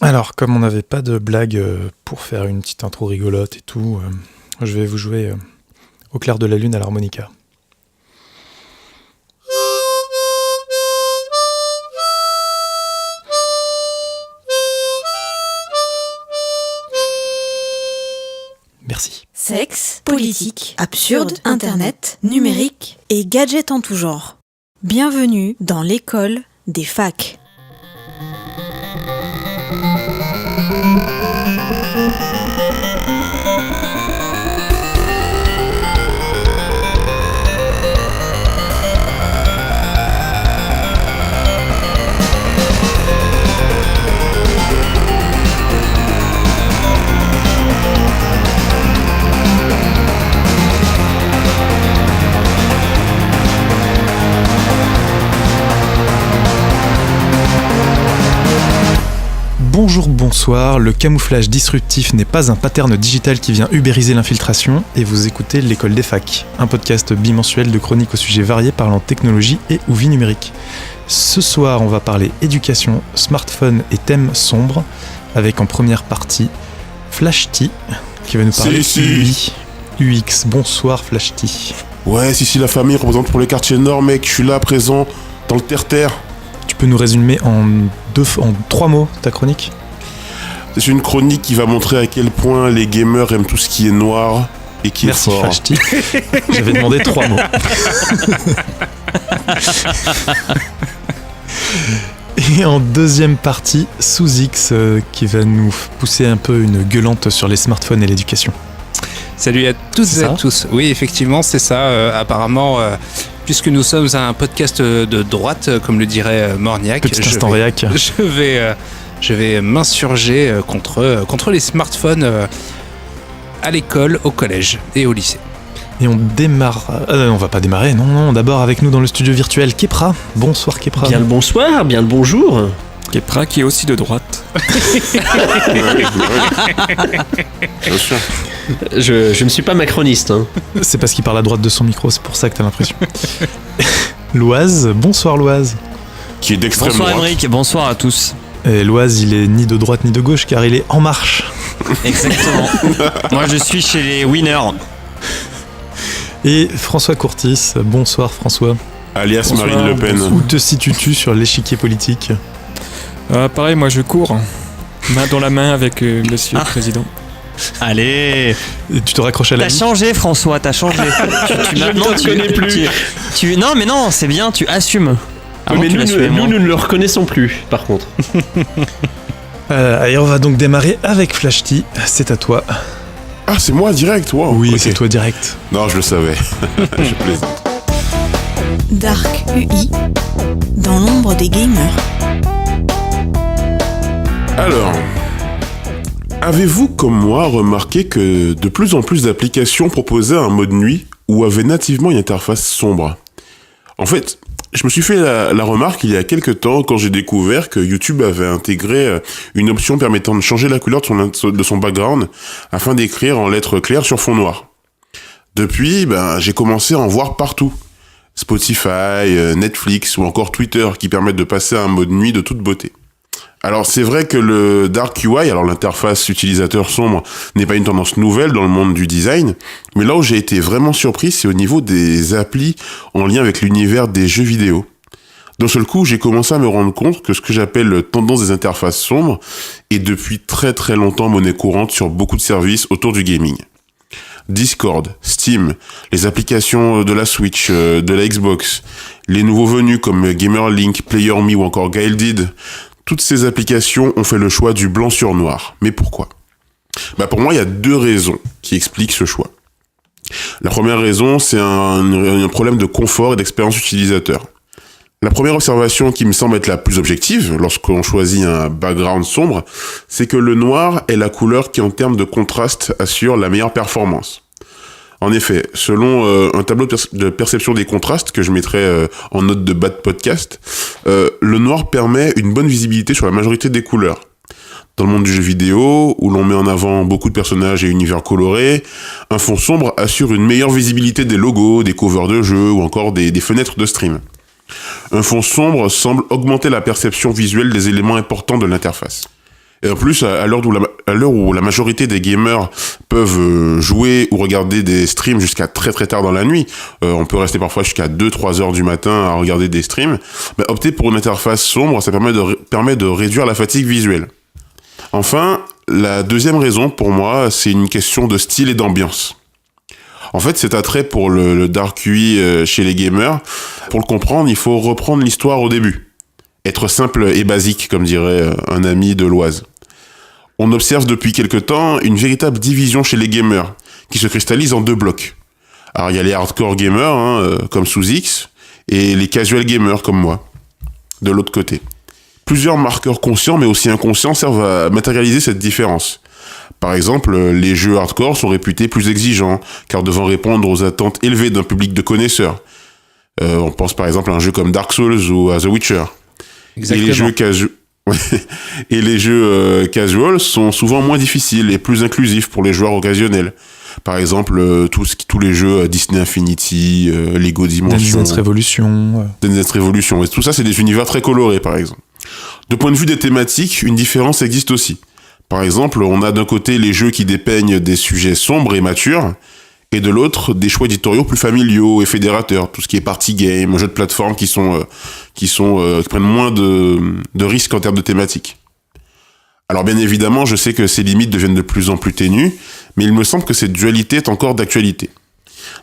Alors, comme on n'avait pas de blague pour faire une petite intro rigolote et tout, je vais vous jouer Au clair de la lune à l'harmonica. Merci. Sexe, politique, absurde, internet, numérique et gadgets en tout genre. Bienvenue dans l'école des facs. Bonjour, bonsoir, le camouflage disruptif n'est pas un pattern digital qui vient ubériser l'infiltration et vous écoutez l'école des facs, un podcast bimensuel de chroniques au sujet variés parlant technologie et ou vie numérique. Ce soir, on va parler éducation, smartphone et thèmes sombres, avec en première partie Flashty qui va nous parler UI, UX. Bonsoir Flashty. Ouais, si la famille représente pour les quartiers nord, mec, je suis là présent dans le terre-terre. Tu peux nous résumer en 3 mots ta chronique ? C'est une chronique qui va montrer à quel point les gamers aiment tout ce qui est noir et qui est fort. Merci Flashty. J'avais demandé 3 mots. Et en deuxième partie, Sous-X qui va nous pousser un peu une gueulante sur les smartphones et l'éducation. Salut à toutes et à tous. Oui, effectivement, c'est ça. Apparemment, puisque nous sommes un podcast de droite, comme le dirait Morniac, Petit instant réac. Je vais m'insurger contre les smartphones à l'école, au collège et au lycée. Et on démarre... on va pas démarrer, non. D'abord avec nous dans le studio virtuel, Kepra. Bonsoir Kepra. Bien le bonsoir, bien le bonjour. Kepra qui est aussi de droite. Bien sûr. Je ne suis pas macroniste. Hein. C'est parce qu'il parle à droite de son micro, c'est pour ça que t'as l'impression. Loise, bonsoir Loise. Qui est d'extrême Bonsoir droite. Émeric, bonsoir à tous. Et Loise, il est ni de droite ni de gauche car il est en marche. Exactement. Moi je suis chez les winners. Et François Courtis, bonsoir François. Alias Bonsoir, Marine Le Pen. Où te situes-tu sur l'échiquier politique ? Pareil, moi je cours, main dans la main avec monsieur le président. Allez. Et tu te raccroches à la T'as vie ? changé François, t'as changé. Maintenant, tu connais plus. Non mais non, c'est bien, tu assumes. Avant, Mais tu nous l'assumais moins. ne le reconnaissons plus, par contre. Allez, on va donc démarrer avec Flashty. C'est à toi. Ah, c'est moi direct, wow. Oui, Ok. c'est toi direct. Non, je le savais. Je plaisante. Dark UI, dans l'ombre des gamers. Alors, avez-vous comme moi remarqué que de plus en plus d'applications proposaient un mode nuit ou avaient nativement une interface sombre ? En fait, je me suis fait la remarque il y a quelques temps quand j'ai découvert que YouTube avait intégré une option permettant de changer la couleur de son background afin d'écrire en lettres claires sur fond noir. Depuis, j'ai commencé à en voir partout. Spotify, Netflix ou encore Twitter qui permettent de passer à un mode nuit de toute beauté. Alors c'est vrai que le Dark UI, alors l'interface utilisateur sombre, n'est pas une tendance nouvelle dans le monde du design, mais là où j'ai été vraiment surpris, c'est au niveau des applis en lien avec l'univers des jeux vidéo. D'un seul coup, j'ai commencé à me rendre compte que ce que j'appelle tendance des interfaces sombres est depuis très très longtemps monnaie courante sur beaucoup de services autour du gaming. Discord, Steam, les applications de la Switch, de la Xbox, les nouveaux venus comme GamerLink, PlayerMe ou encore Guilded, toutes ces applications ont fait le choix du blanc sur noir. Mais pourquoi ? Pour moi, il y a 2 raisons qui expliquent ce choix. La première raison, c'est un problème de confort et d'expérience utilisateur. La première observation qui me semble être la plus objective lorsqu'on choisit un background sombre, c'est que le noir est la couleur qui, en termes de contraste, assure la meilleure performance. En effet, selon un tableau de perception des contrastes que je mettrai en note de bas de podcast, le noir permet une bonne visibilité sur la majorité des couleurs. Dans le monde du jeu vidéo, où l'on met en avant beaucoup de personnages et univers colorés, un fond sombre assure une meilleure visibilité des logos, des covers de jeux ou encore des fenêtres de stream. Un fond sombre semble augmenter la perception visuelle des éléments importants de l'interface. Et en plus, à l'heure où la majorité des gamers peuvent jouer ou regarder des streams jusqu'à très très tard dans la nuit, on peut rester parfois jusqu'à 2-3 heures du matin à regarder des streams, opter pour une interface sombre, ça permet de réduire la fatigue visuelle. Enfin, la deuxième raison pour moi, c'est une question de style et d'ambiance. En fait, cet attrait pour le Dark UI chez les gamers, pour le comprendre, il faut reprendre l'histoire au début. Être simple et basique, comme dirait un ami de l'Oise. On observe depuis quelque temps une véritable division chez les gamers, qui se cristallise en 2 blocs. Alors il y a les hardcore gamers, comme Sous-X, et les casual gamers comme moi, de l'autre côté. Plusieurs marqueurs conscients mais aussi inconscients servent à matérialiser cette différence. Par exemple, les jeux hardcore sont réputés plus exigeants, car devant répondre aux attentes élevées d'un public de connaisseurs. On pense par exemple à un jeu comme Dark Souls ou à The Witcher. Exactement. Et les jeux casual sont souvent moins difficiles et plus inclusifs pour les joueurs occasionnels. Par exemple, tous les jeux Disney Infinity, Lego Dimension, Dance Revolution. Dance Revolution. Et tout ça, c'est des univers très colorés, par exemple. De point de vue des thématiques, une différence existe aussi. Par exemple, on a d'un côté les jeux qui dépeignent des sujets sombres et matures, et de l'autre, des choix éditoriaux plus familiaux et fédérateurs. Tout ce qui est party game, jeux de plateforme qui prennent moins de risques en termes de thématiques. Alors bien évidemment, je sais que ces limites deviennent de plus en plus ténues, mais il me semble que cette dualité est encore d'actualité.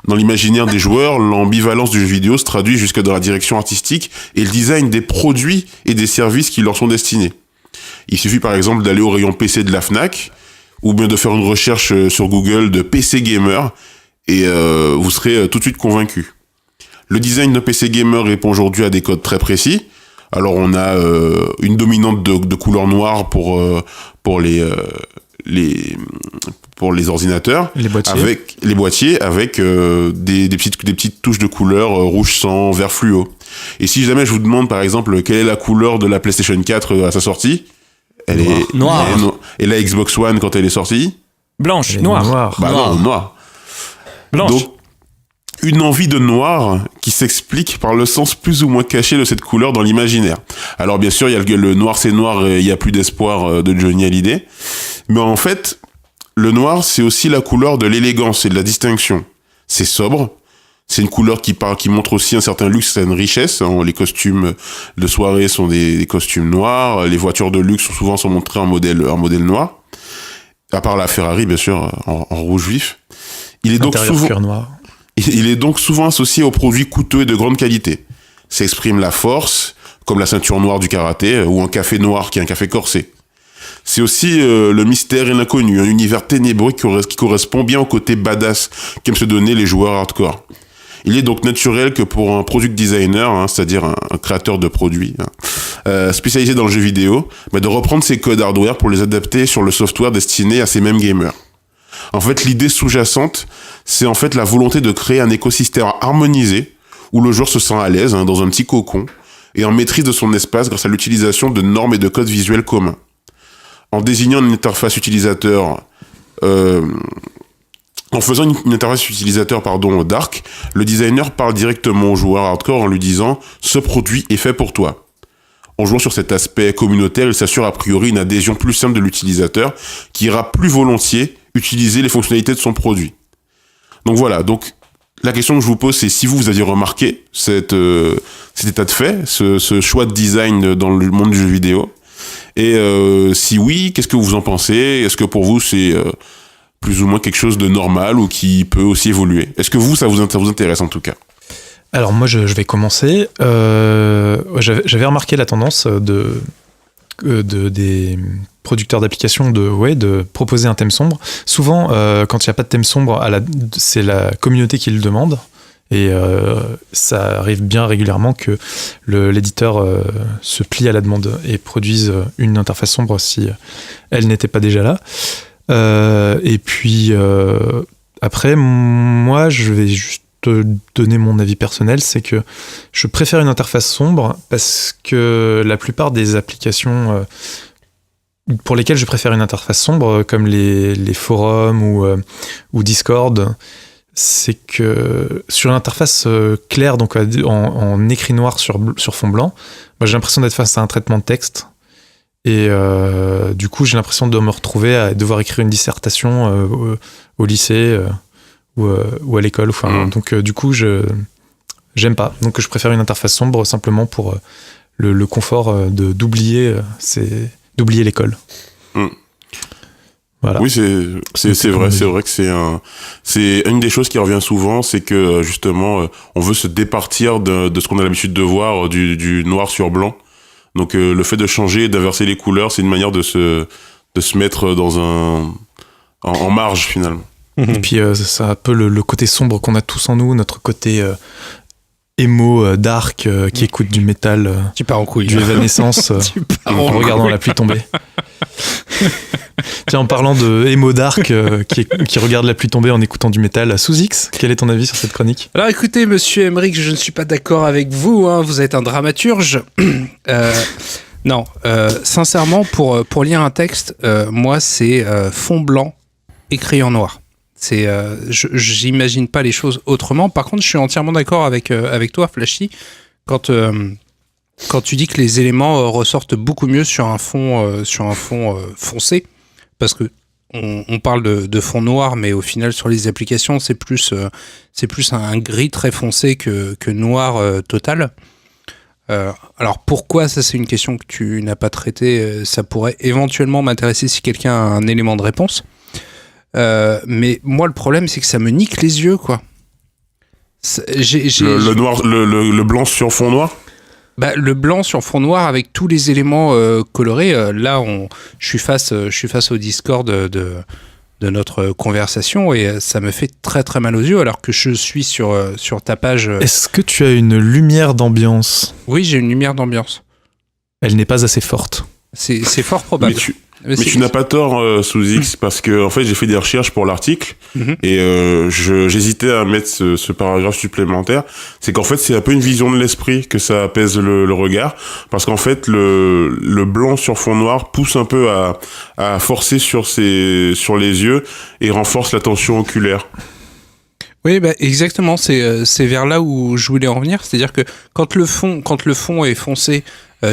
Dans l'imaginaire des joueurs, l'ambivalence du jeu vidéo se traduit jusque dans la direction artistique et le design des produits et des services qui leur sont destinés. Il suffit par exemple d'aller au rayon PC de la Fnac, ou bien de faire une recherche sur Google de PC gamer, et vous serez tout de suite convaincu. Le design d'un PC gamer répond aujourd'hui à des codes très précis. Alors on a une dominante de couleur noire pour les ordinateurs, Les boîtiers. avec des petites touches de couleur rouge sang, vert fluo. Et si jamais je vous demande par exemple quelle est la couleur de la PlayStation 4 à sa sortie, elle est Noire. Et la Xbox One quand elle est sortie, Blanche, Les noire. noirs. bah non, noir. Blanche. Donc, une envie de noir qui s'explique par le sens plus ou moins caché de cette couleur dans l'imaginaire. Alors bien sûr, il y a le noir c'est noir, il y a plus d'espoir de Johnny Hallyday. Mais en fait, le noir c'est aussi la couleur de l'élégance et de la distinction. C'est sobre, c'est une couleur qui montre aussi un certain luxe, une richesse. Les costumes de soirée sont des costumes noirs, les voitures de luxe sont montrées en modèle noir. À part la Ferrari, bien sûr, en rouge vif. Il est donc souvent associé aux produits coûteux et de grande qualité. Ça exprime la force, comme la ceinture noire du karaté, ou un café noir qui est un café corsé. C'est aussi le mystère et l'inconnu, un univers ténébreux qui correspond bien au côté badass qu'aiment se donner les joueurs hardcore. Il est donc naturel que pour un product designer, c'est-à-dire un créateur de produits, spécialisé dans le jeu vidéo, de reprendre ces codes hardware pour les adapter sur le software destiné à ces mêmes gamers. En fait, l'idée sous-jacente, c'est en fait la volonté de créer un écosystème harmonisé où le joueur se sent à l'aise, dans un petit cocon, et en maîtrise de son espace grâce à l'utilisation de normes et de codes visuels communs. En désignant une interface utilisateur, en faisant une interface utilisateur, dark, le designer parle directement au joueur hardcore en lui disant « ce produit est fait pour toi ». En jouant sur cet aspect communautaire, il s'assure a priori une adhésion plus simple de l'utilisateur qui ira plus volontiers utiliser les fonctionnalités de son produit. Donc voilà, la question que je vous pose, c'est si vous aviez remarqué cet état de fait, ce choix de design dans le monde du jeu vidéo. Et si oui, qu'est-ce que vous en pensez ? Est-ce que pour vous, c'est plus ou moins quelque chose de normal ou qui peut aussi évoluer ? Est-ce que ça vous intéresse en tout cas ? Alors moi, je vais commencer. J'avais remarqué la tendance des producteurs d'applications de proposer un thème sombre. Souvent, quand il n'y a pas de thème sombre, c'est la communauté qui le demande. Et ça arrive bien régulièrement que l'éditeur se plie à la demande et produise une interface sombre si elle n'était pas déjà là. Et puis après, moi, je vais juste te donner mon avis personnel, c'est que je préfère une interface sombre parce que la plupart des applications pour lesquelles je préfère une interface sombre, comme les forums ou Discord, c'est que sur une interface claire, donc en écrit noir sur fond blanc, j'ai l'impression d'être face à un traitement de texte Et du coup, j'ai l'impression de me retrouver à devoir écrire une dissertation au lycée ou à l'école. Enfin, donc, du coup, j'aime pas. Donc, je préfère une interface sombre simplement pour le confort d'oublier l'école. Voilà. Oui, c'est vrai que c'est une des choses qui revient souvent, c'est que justement, on veut se départir de ce qu'on a l'habitude de voir, du noir sur blanc. Donc le fait de changer, d'inverser les couleurs, c'est une manière de se mettre en marge finalement. Et puis c'est un peu le côté sombre qu'on a tous en nous, notre côté emo dark qui écoute du métal, Tu pars en couille. du Evanescence en regardant la pluie tomber. Tiens, en parlant de emo dark qui regarde la pluie tomber en écoutant du métal, sous X, quel est ton avis sur cette chronique ? Alors écoutez, monsieur Emmerich, je ne suis pas d'accord avec vous, hein, vous êtes un dramaturge. Non, sincèrement, pour lire un texte, moi c'est fond blanc, écrit en noir. J'imagine pas les choses autrement. Par contre, je suis entièrement d'accord avec toi, Flashy, quand tu dis que les éléments ressortent beaucoup mieux sur un fond foncé, parce que on parle de fond noir, mais au final sur les applications c'est plus un gris très foncé que noir total. Alors pourquoi, ça c'est une question que tu n'as pas traitée, ça pourrait éventuellement m'intéresser si quelqu'un a un élément de réponse. Mais moi le problème c'est que ça me nique les yeux, quoi. Le noir, le blanc sur fond noir. Bah, le blanc sur fond noir avec tous les éléments colorés. Là, je suis face au Discord de notre conversation et ça me fait très très mal aux yeux alors que je suis sur ta page. Est-ce que tu as une lumière d'ambiance ? Oui, j'ai une lumière d'ambiance. Elle n'est pas assez forte. C'est fort probable. Mais tu n'as pas tort, sous X, parce que en fait j'ai fait des recherches pour l'article et j'hésitais à mettre ce paragraphe supplémentaire. C'est qu'en fait c'est un peu une vision de l'esprit que ça apaise le regard, parce qu'en fait le blanc sur fond noir pousse un peu à forcer sur les yeux et renforce la tension oculaire. Oui, bah exactement. C'est vers là où je voulais en venir. C'est-à-dire que quand le fond est foncé,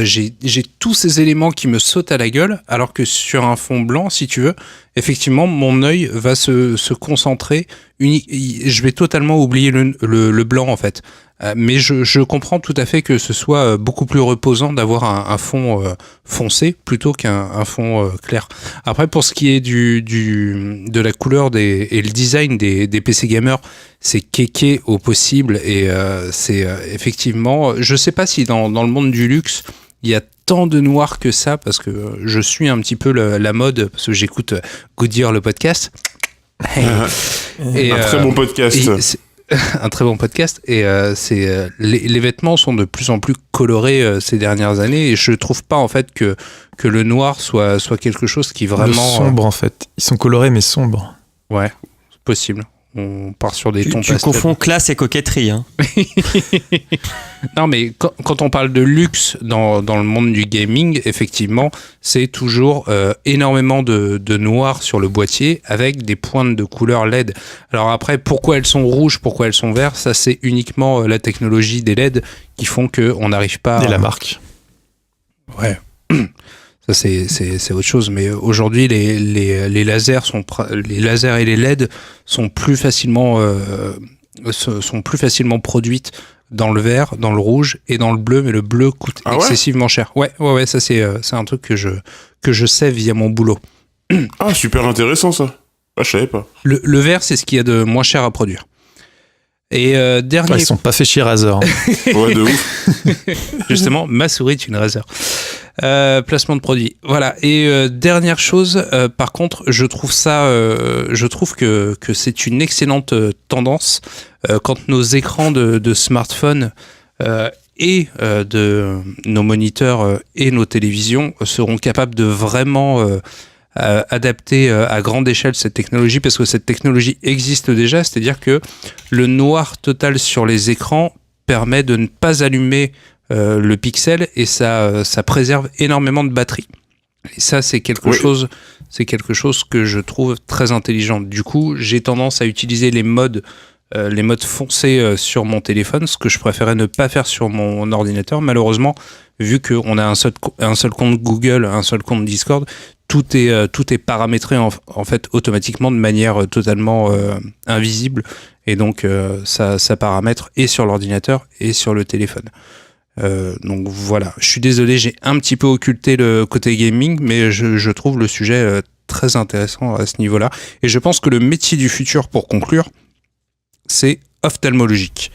j'ai tous ces éléments qui me sautent à la gueule, alors que sur un fond blanc, si tu veux, effectivement, mon œil va se concentrer. Je vais totalement oublier le blanc, en fait. Mais je comprends tout à fait que ce soit beaucoup plus reposant d'avoir un fond foncé plutôt qu'un fond clair. Après, pour ce qui est de la couleur et le design des PC gamers, c'est kéké au possible et c'est effectivement... Je sais pas si dans le monde du luxe, il y a tant de noir que ça, parce que je suis un petit peu la mode, parce que j'écoute Goodyear le podcast. Et, un très bon podcast. Un très bon podcast et les vêtements sont de plus en plus colorés ces dernières années et je trouve pas en fait que le noir soit quelque chose qui vraiment... Le sombre en fait. Ils sont colorés mais sombres. Ouais, c'est possible. On part sur des tons Tu pastels. confonds classe et coquetterie. Hein. Non, mais quand on parle de luxe dans le monde du gaming, effectivement, c'est toujours énormément de noir sur le boîtier avec des pointes de couleur LED. Alors après, pourquoi elles sont rouges, pourquoi elles sont vertes, ça c'est uniquement la technologie des LED qui font qu'on n'arrive pas... Et la marque. Ouais. Ça c'est autre chose, mais aujourd'hui les lasers et les LED sont plus facilement produites dans le vert, dans le rouge et dans le bleu, mais le bleu coûte excessivement cher. Ouais, ça c'est un truc que je sais via mon boulot. Ah, super intéressant ça. Ah, je savais pas. Le vert, c'est ce qu'il y a de moins cher à produire. Et dernier... Ils sont pas fait chier Razer. Hein. Ouais, de ouf. Justement, ma souris est une Razer. Placement de produit. Voilà. Et dernière chose, par contre, je trouve que c'est une excellente tendance quand nos écrans de smartphone et de nos moniteurs et nos télévisions seront capables de vraiment adapter à grande échelle cette technologie, parce que cette technologie existe déjà, c'est-à-dire que le noir total sur les écrans permet de ne pas allumer le pixel et ça préserve énormément de batterie. Et ça, c'est quelque chose que je trouve très intelligent. Du coup, j'ai tendance à utiliser les modes les modes foncés sur mon téléphone, ce que je préférais ne pas faire sur mon ordinateur. Malheureusement, vu qu'on a un seul compte Google, un seul compte Discord, tout est paramétré en fait automatiquement de manière totalement invisible, et donc ça paramètre et sur l'ordinateur et sur le téléphone. Donc voilà, je suis désolé, j'ai un petit peu occulté le côté gaming, mais je trouve le sujet très intéressant à ce niveau-là, et je pense que le métier du futur, pour conclure, c'est ophtalmologique,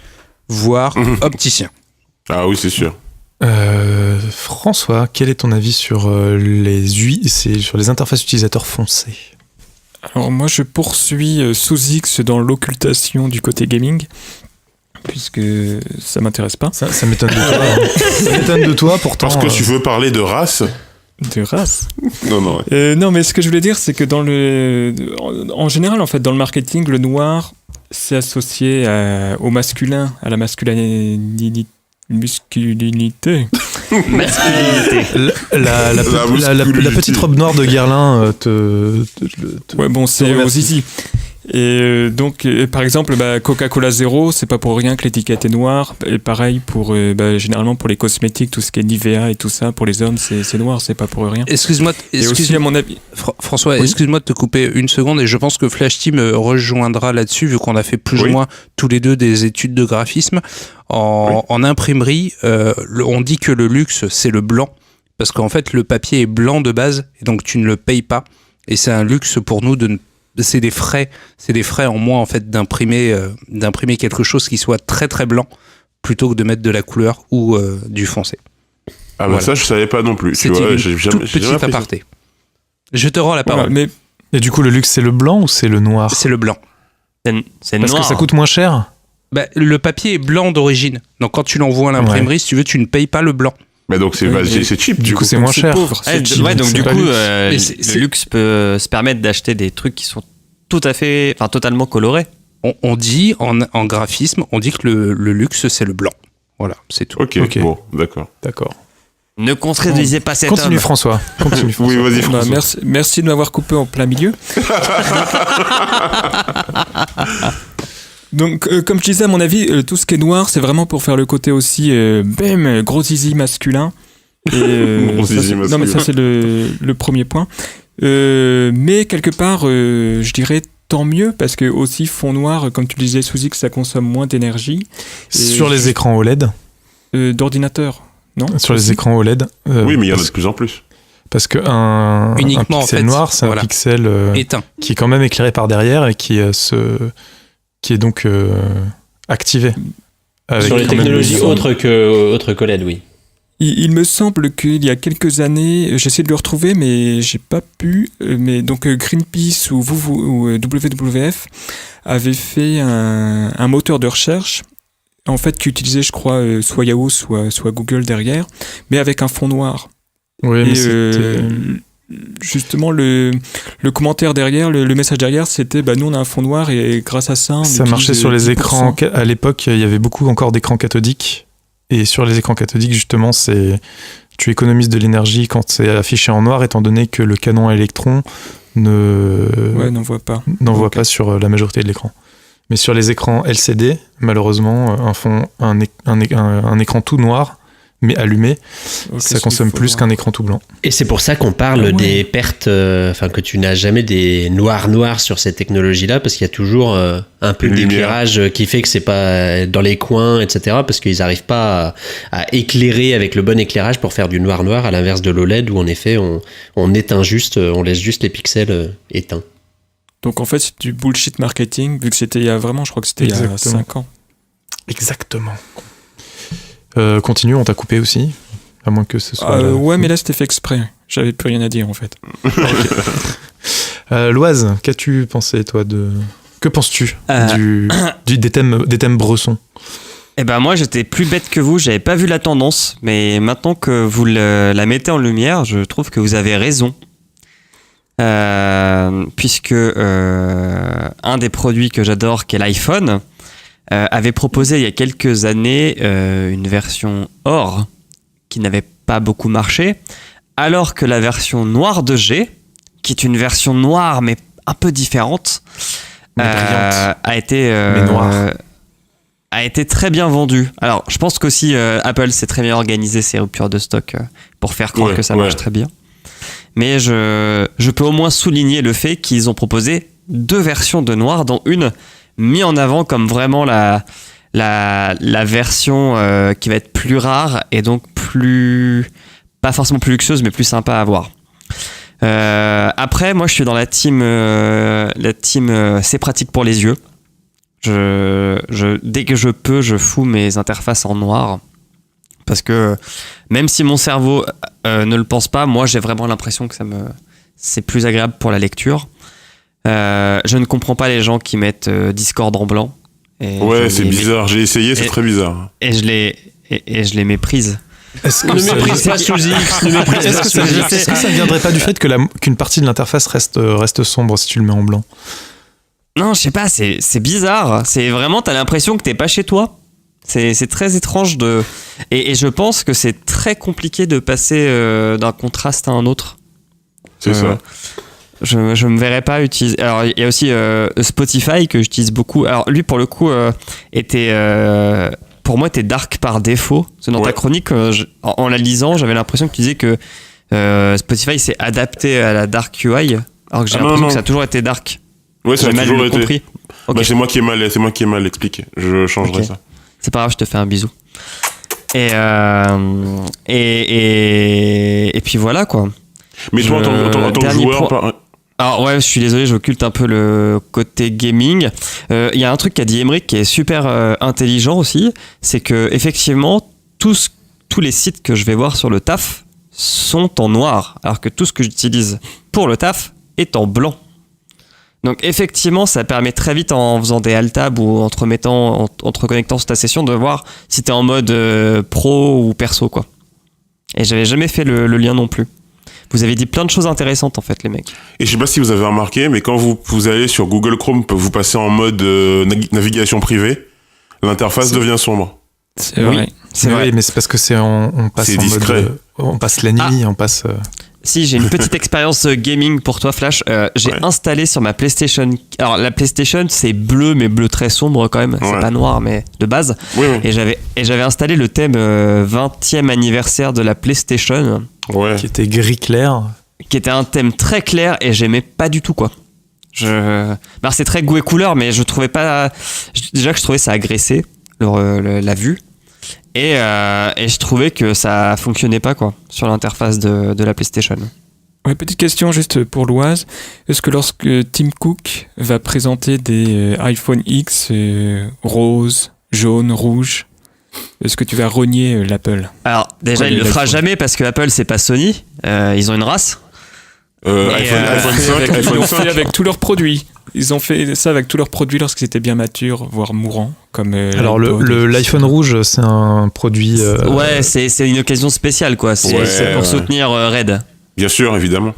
voire opticien. Ah oui, c'est sûr. François, quel est ton avis sur sur les interfaces utilisateurs foncées? Alors moi je poursuis sous X dans l'occultation du côté gaming, puisque ça m'intéresse pas. Ça m'étonne de toi. Hein. Ça m'étonne de toi, pourtant. Parce que tu veux parler de race? De race. Non. Non, mais ce que je voulais dire, c'est que en général, en fait, dans le marketing, le noir, c'est associé au masculin, à la masculinité. Masculinité. La petite robe noire de Guerlain Ouais, bon, c'est au zizi. Et donc, par exemple, Coca-Cola Zero, c'est pas pour rien que l'étiquette est noire. Et pareil pour généralement pour les cosmétiques, tout ce qui est Nivea et tout ça, pour les hommes, c'est noir, c'est pas pour rien. Excuse-moi, à mon avis, François, oui. Excuse-moi de te couper une seconde, et je pense que Flash Team rejoindra là-dessus, vu qu'on a fait plus ou moins tous les deux des études de graphisme. En imprimerie, on dit que le luxe, c'est le blanc, parce qu'en fait, le papier est blanc de base, et donc tu ne le payes pas. Et c'est un luxe pour nous c'est des frais en moins en fait d'imprimer quelque chose qui soit très très blanc, plutôt que de mettre de la couleur ou du foncé. Ah bah Voilà. Ça je savais pas non plus. C'est Tu vois, une j'ai toute jamais petite appris ça. aparté. Je te rends la parole. voilà, mais Et du coup, le luxe, c'est le blanc ou c'est le noir? C'est le blanc. C'est Parce noir. que ça coûte moins cher. Le papier est blanc d'origine. Donc quand tu l'envoies à l'imprimerie, si tu veux, tu ne payes pas le blanc. Mais donc c'est cheap Du coup, c'est donc moins cher. pauvre, c'est cheap. Ouais, donc c'est du pas coup, luxe. Mais le luxe peut se permettre d'acheter des trucs qui sont totalement colorés. On dit en graphisme, on dit que le luxe c'est le blanc. Voilà, c'est tout. Ok, bon, d'accord. D'accord. Ne contredisez pas cet Continue, homme. François. Continue, Oui, François. vas-y François. merci de m'avoir coupé en plein milieu. Donc, comme je disais, à mon avis, tout ce qui est noir, c'est vraiment pour faire le côté aussi, gros zizi masculin. Et, Gros ça, zizi c'est- non, mais ça, masculin. c'est le premier point. Mais quelque part, je dirais tant mieux, parce que aussi, fond noir, comme tu le disais, sous X, ça consomme moins d'énergie. Et Sur les écrans OLED. d'ordinateur, non? Sur les Aussi. écrans OLED. Oui, mais il y en a parce, de plus en plus. parce que un Uniquement, pixel en fait, noir, c'est voilà. un pixel Éteint. qui est quand même éclairé par derrière et qui est donc activé. Avec Sur les quand même technologies le- autres que LED, oui. Il me semble qu'il y a quelques années, j'essaie de le retrouver, mais j'ai pas pu. Mais donc Greenpeace ou WWF avait fait un moteur de recherche, en fait, qui utilisait, je crois, soit Yahoo, soit Google derrière, mais avec un fond noir. Oui, mais Et c'était- justement, le commentaire derrière, le message derrière, c'était nous on a un fond noir et grâce à ça. on ça utilise marchait sur les 10%. écrans. À l'époque, il y avait beaucoup encore d'écrans cathodiques. Et sur les écrans cathodiques, justement, tu économises de l'énergie quand c'est affiché en noir, étant donné que le canon à électrons Ouais, n'en voit pas. n'envoie Ok. pas sur la majorité de l'écran. Mais sur les écrans LCD, malheureusement, un écran tout noir, mais allumé, Ok, ça consomme faut plus voir. qu'un écran tout blanc. Et c'est pour ça qu'on parle Ah ouais. des pertes, que tu n'as jamais des noirs sur cette technologie-là, parce qu'il y a toujours un peu Une lumière. d'éclairage qui fait que c'est pas dans les coins, etc., parce qu'ils n'arrivent pas à éclairer avec le bon éclairage pour faire du noir-noir, à l'inverse de l'OLED, où en effet, on éteint juste, on laisse juste les pixels éteints. Donc en fait, c'est du bullshit marketing, vu que c'était il y a vraiment, je crois que c'était il y a Exactement. 5 ans. Exactement. Continue, on t'a coupé aussi. À moins que ce soit. Ouais, mais là c'était fait exprès. J'avais plus rien à dire en fait. Loise, qu'as-tu pensé, toi, de. Que penses-tu des thèmes bressons? Eh ben moi j'étais plus bête que vous, j'avais pas vu la tendance, mais maintenant que vous la mettez en lumière, je trouve que vous avez raison. Puisque un des produits que j'adore, qui est l'iPhone, avait proposé il y a quelques années une version or qui n'avait pas beaucoup marché, alors que la version noire de G, qui est une version noire mais un peu différente, a été Mais noire. a été très bien vendu. Alors, je pense qu'aussi Apple s'est très bien organisé ses ruptures de stock pour faire croire que ça marche très bien. Mais je peux au moins souligner le fait qu'ils ont proposé 2 versions de noir, dont une mis en avant comme vraiment la version qui va être plus rare et donc pas forcément plus luxueuse, mais plus sympa à voir. Après, moi, je suis dans la team c'est pratique pour les yeux. Dès que je peux, je fous mes interfaces en noir. Parce que même si mon cerveau ne le pense pas, moi, j'ai vraiment l'impression que c'est plus agréable pour la lecture. Je ne comprends pas les gens qui mettent Discord en blanc. C'est bizarre. J'ai essayé, c'est très bizarre. Et je les méprise. Est-ce Ne méprise pas Suzy. Est-ce que ça ne viendrait pas du fait qu'une partie de l'interface reste sombre si tu le mets en blanc? Non, je sais pas, c'est bizarre. C'est vraiment, t'as l'impression que t'es pas chez toi. C'est très étrange et je pense que c'est très compliqué de passer d'un contraste à un autre. C'est ça. Je me verrais pas utiliser. Alors, il y a aussi Spotify que j'utilise beaucoup. Alors, lui, pour le coup, pour moi, était dark par défaut. C'est dans ta chronique, en la lisant, j'avais l'impression que tu disais que Spotify s'est adapté à la dark UI, alors que j'ai l'impression que ça a toujours été dark. Ouais, ça a toujours été. Compris. Okay. Bah, c'est moi qui ai mal expliqué. Je changerai ça. C'est pas grave, je te fais un bisou. Et puis voilà, quoi. Mais toi, en tant que joueur... Alors ouais, je suis désolé, j'occulte un peu le côté gaming. Il y a un truc qu'a dit Emeric qui est super intelligent aussi, c'est que effectivement tous les sites que je vais voir sur le taf sont en noir, alors que tout ce que j'utilise pour le taf est en blanc. Donc effectivement, ça permet très vite en faisant des alt-tab ou en te reconnectant sur ta session de voir si t'es en mode pro ou perso, quoi. Et j'avais jamais fait le lien non plus. Vous avez dit plein de choses intéressantes en fait, les mecs. Et je sais pas si vous avez remarqué, mais quand vous allez sur Google Chrome, vous passez en mode navigation privée, l'interface devient sombre. C'est vrai. C'est vrai, mais c'est parce que on passe en discret. mode, on passe la nuit, on passe. Si, j'ai une petite expérience gaming pour toi, Flash. J'ai installé sur ma PlayStation. Alors, la PlayStation, c'est bleu, mais bleu très sombre quand même. C'est pas noir, mais de base. Oui. Et j'avais installé le thème 20e anniversaire de la PlayStation. Ouais. Qui était gris clair. Qui était un thème très clair et j'aimais pas du tout, quoi. C'est très goût et couleur, mais je trouvais pas. Déjà que je trouvais ça agressé, la vue. Et je trouvais que ça fonctionnait pas, quoi, sur l'interface de la PlayStation. Ouais, petite question juste pour Loise. Est-ce que lorsque Tim Cook va présenter des iPhone X rose, jaune, rouge, est-ce que tu vas renier l'Apple? Alors déjà, il le fera jamais parce que Apple c'est pas Sony. Ils ont une race. iPhone 5, Ils iPhone l'ont 5. fait avec tous leurs produits. Ils ont fait ça avec tous leurs produits lorsqu'ils étaient bien matures, voire mourants. Comme alors l'iPhone rouge, c'est un produit. Ouais, c'est une occasion spéciale, quoi. C'est pour soutenir Red. Bien sûr, évidemment.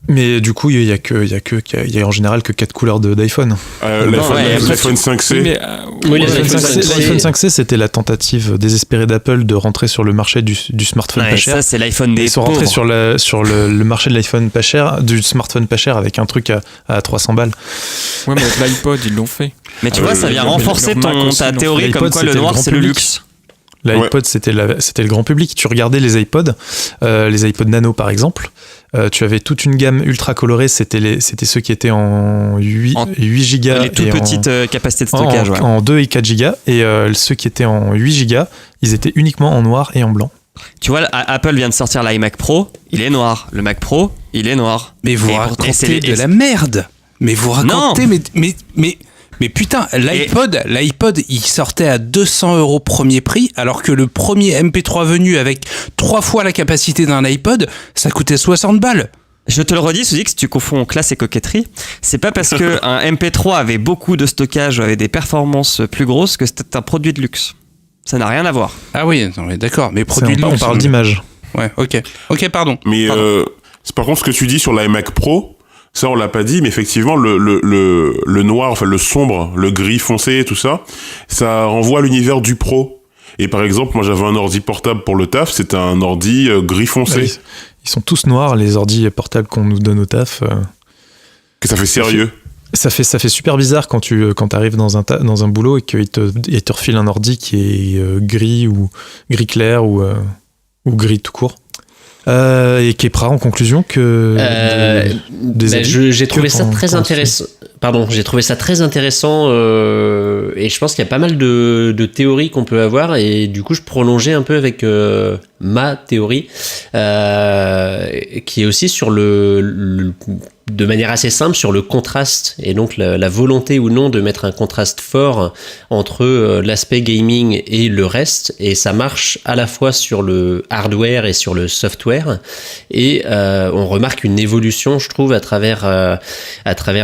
Mais du coup, il y a en général que 4 couleurs d'iPhone. L'iPhone 5C. L'iPhone 5C, c'était la tentative désespérée d'Apple de rentrer sur le marché du smartphone pas cher. Ça, c'est l'iPhone des Ils sont rentrés sur le marché de l'iPhone pas cher, du smartphone pas cher avec un truc à 300 balles. Ouais, mais avec l'iPod, ils l'ont fait. Mais tu vois, ça vient renforcer ta théorie comme quoi le noir, c'est le luxe. L'iPod, c'était le grand public. Tu regardais les iPods Nano par exemple. Tu avais toute une gamme ultra colorée. C'était ceux qui étaient en 8 gigas. Les toutes petites capacités de stockage. En 2 et 4 gigas. Et ceux qui étaient en 8 gigas, ils étaient uniquement en noir et en blanc. Tu vois, Apple vient de sortir l'iMac Pro. Il est noir. Le Mac Pro, il est noir. Mais vous racontez de la merde. Mais vous racontez, mais putain, l'iPod, il sortait à 200 € premier prix, alors que le premier MP3 venu avec 3 fois la capacité d'un iPod, ça coûtait 60 balles. Je te le redis, Suzy, que si tu confonds classe et coquetterie, c'est pas parce qu'un MP3 avait beaucoup de stockage, avait des performances plus grosses, que c'était un produit de luxe. Ça n'a rien à voir. Ah oui, non, mais d'accord, mais produit de luxe. On parle d'image. Ouais, ok, pardon. Mais c'est par contre ce que tu dis sur l'iMac Pro, ça on l'a pas dit, mais effectivement le noir, enfin le sombre, le gris foncé, tout ça, ça renvoie à l'univers du pro. Et par exemple, moi j'avais un ordi portable pour le taf, c'était un ordi gris foncé. Ouais, ils sont tous noirs, les ordi portables qu'on nous donne au taf. Que ça fait sérieux. Ça fait super bizarre quand t'arrives dans un boulot et qu'il te refile un ordi qui est gris ou gris clair ou gris tout court. Et qui est pas en conclusion que j'ai trouvé ça très intéressant. J'ai trouvé ça très intéressant et je pense qu'il y a pas mal de théories qu'on peut avoir et du coup je prolongeais un peu avec ma théorie qui est aussi sur de manière assez simple sur le contraste et donc la volonté ou non de mettre un contraste fort entre l'aspect gaming et le reste, et ça marche à la fois sur le hardware et sur le software, et on remarque une évolution, je trouve, à travers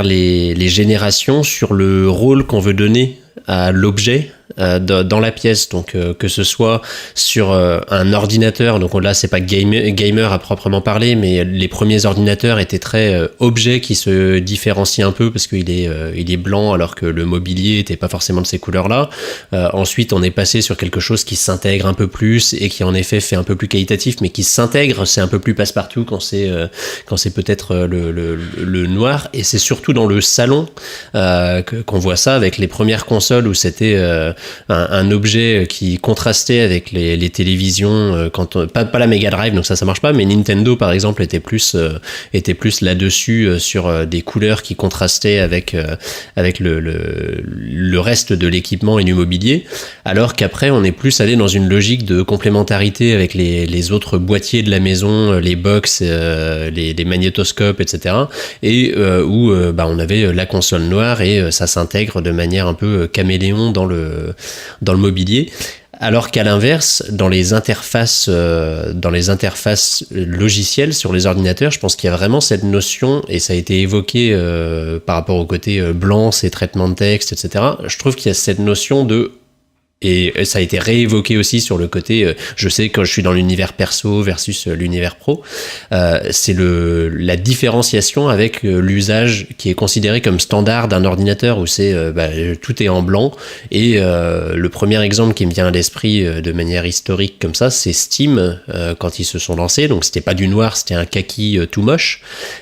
les générations sur le rôle qu'on veut donner à l'objet dans la pièce, donc que ce soit sur un ordinateur, donc là c'est pas gamer à proprement parler, mais les premiers ordinateurs étaient très objet qui se différencie un peu parce qu'il est blanc alors que le mobilier était pas forcément de ces couleurs là. Ensuite on est passé sur quelque chose qui s'intègre un peu plus et qui en effet fait un peu plus qualitatif, mais qui s'intègre, c'est un peu plus passe-partout quand c'est peut-être le noir, et c'est surtout dans le salon qu'on voit ça avec les premières consoles où c'était un objet qui contrastait avec les télévisions, pas la Mega Drive, donc ça marche pas, mais Nintendo par exemple était plus là-dessus sur des couleurs qui contrastaient avec le reste de l'équipement et du mobilier, alors qu'après on est plus allé dans une logique de complémentarité avec les autres boîtiers de la maison, les box, les magnétoscopes, etc. et où on avait la console noire et ça s'intègre de manière un peu caméléon dans le mobilier. Alors qu'à l'inverse, dans les interfaces logicielles sur les ordinateurs, je pense qu'il y a vraiment cette notion, et ça a été évoqué par rapport au côté blanc, ces traitements de texte, etc. Je trouve qu'il y a cette notion et ça a été réévoqué aussi sur le côté, je sais quand je suis dans l'univers perso versus l'univers pro, c'est la différenciation avec l'usage qui est considéré comme standard d'un ordinateur où c'est tout est en blanc, et le premier exemple qui me vient à l'esprit de manière historique comme ça, c'est Steam quand ils se sont lancés, donc c'était pas du noir, c'était un kaki tout moche,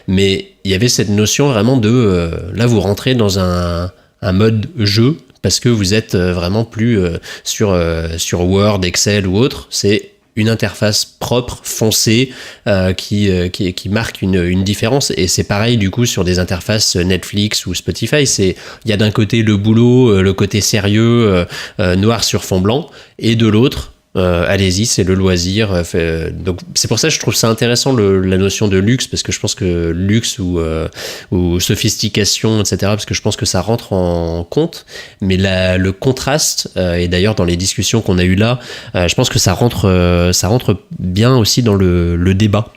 mais il y avait cette notion vraiment de là vous rentrez dans un mode jeu, parce que vous êtes vraiment plus sur Word, Excel ou autre. C'est une interface propre, foncée, qui marque une différence. Et c'est pareil du coup sur des interfaces Netflix ou Spotify. Il y a d'un côté le boulot, le côté sérieux, noir sur fond blanc, et de l'autre, allez-y, c'est le loisir. Donc c'est pour ça que je trouve ça intéressant la notion de luxe, parce que je pense que luxe ou sophistication, etc., parce que je pense que ça rentre en compte, mais le contraste, et d'ailleurs dans les discussions qu'on a eues là, je pense que ça rentre bien aussi dans le débat.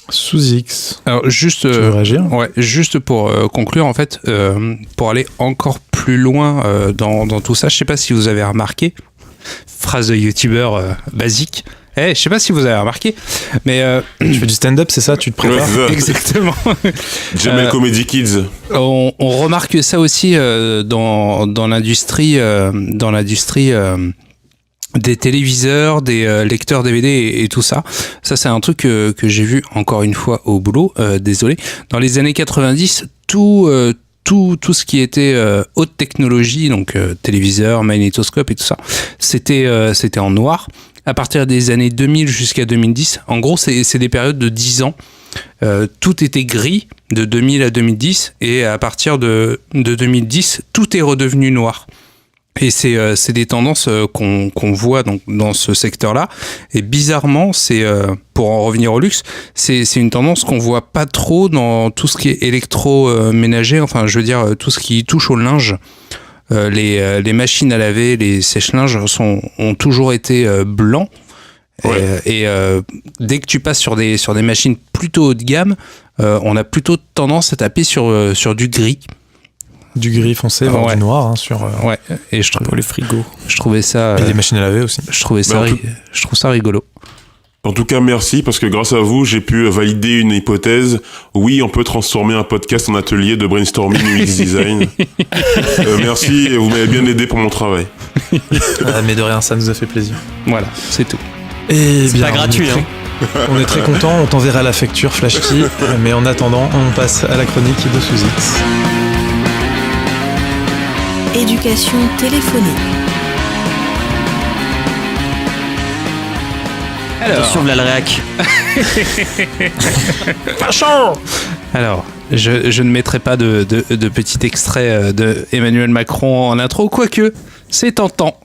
Sous X. Alors juste, tu veux réagir ? Ouais, juste pour conclure en fait, pour aller encore plus loin dans tout ça, je sais pas si vous avez remarqué, phrase de youtubeur basique. Je sais pas si vous avez remarqué, mais tu fais du stand-up, c'est ça ? Tu te prépares ? Ouais, exactement. Jamel Comedy Kids. On remarque ça aussi dans l'industrie, des téléviseurs, des lecteurs DVD et tout ça. Ça, c'est un truc que j'ai vu encore une fois au boulot. Désolé. Dans les années 90, tout ce qui était haute technologie, donc téléviseur, magnétoscope et tout ça, c'était en noir. À partir des années 2000 jusqu'à 2010, en gros, c'est des périodes de 10 ans. Tout était gris de 2000 à 2010, et à partir de 2010, tout est redevenu noir. Et c'est des tendances qu'on voit donc dans ce secteur-là. Et bizarrement, pour en revenir au luxe, c'est une tendance qu'on voit pas trop dans tout ce qui est électroménager. Enfin, je veux dire, tout ce qui touche au linge. Les machines à laver, les sèche-linges ont toujours été blancs. Ouais. Et dès que tu passes sur des machines plutôt haut de gamme, on a plutôt tendance à taper sur du gris. Du gris foncé, voire du noir sur ouais. Et pour les frigos. Je trouvais ça. Et des machines à laver aussi. Je trouve ça rigolo. En tout cas, merci, parce que grâce à vous, j'ai pu valider une hypothèse. Oui, on peut transformer un podcast en atelier de brainstorming UX design. Merci, et vous m'avez bien aidé pour mon travail. Mais de rien, ça nous a fait plaisir. Voilà, c'est tout. Et C'est pas gratuit, hein. On est très content, on t'enverra la facture FlashKey, mais en attendant, on passe à la chronique de Suzix. Éducation téléphonique. Attention de la réac. Alors, je ne mettrai pas de petit extrait de Emmanuel Macron en intro, quoique c'est tentant.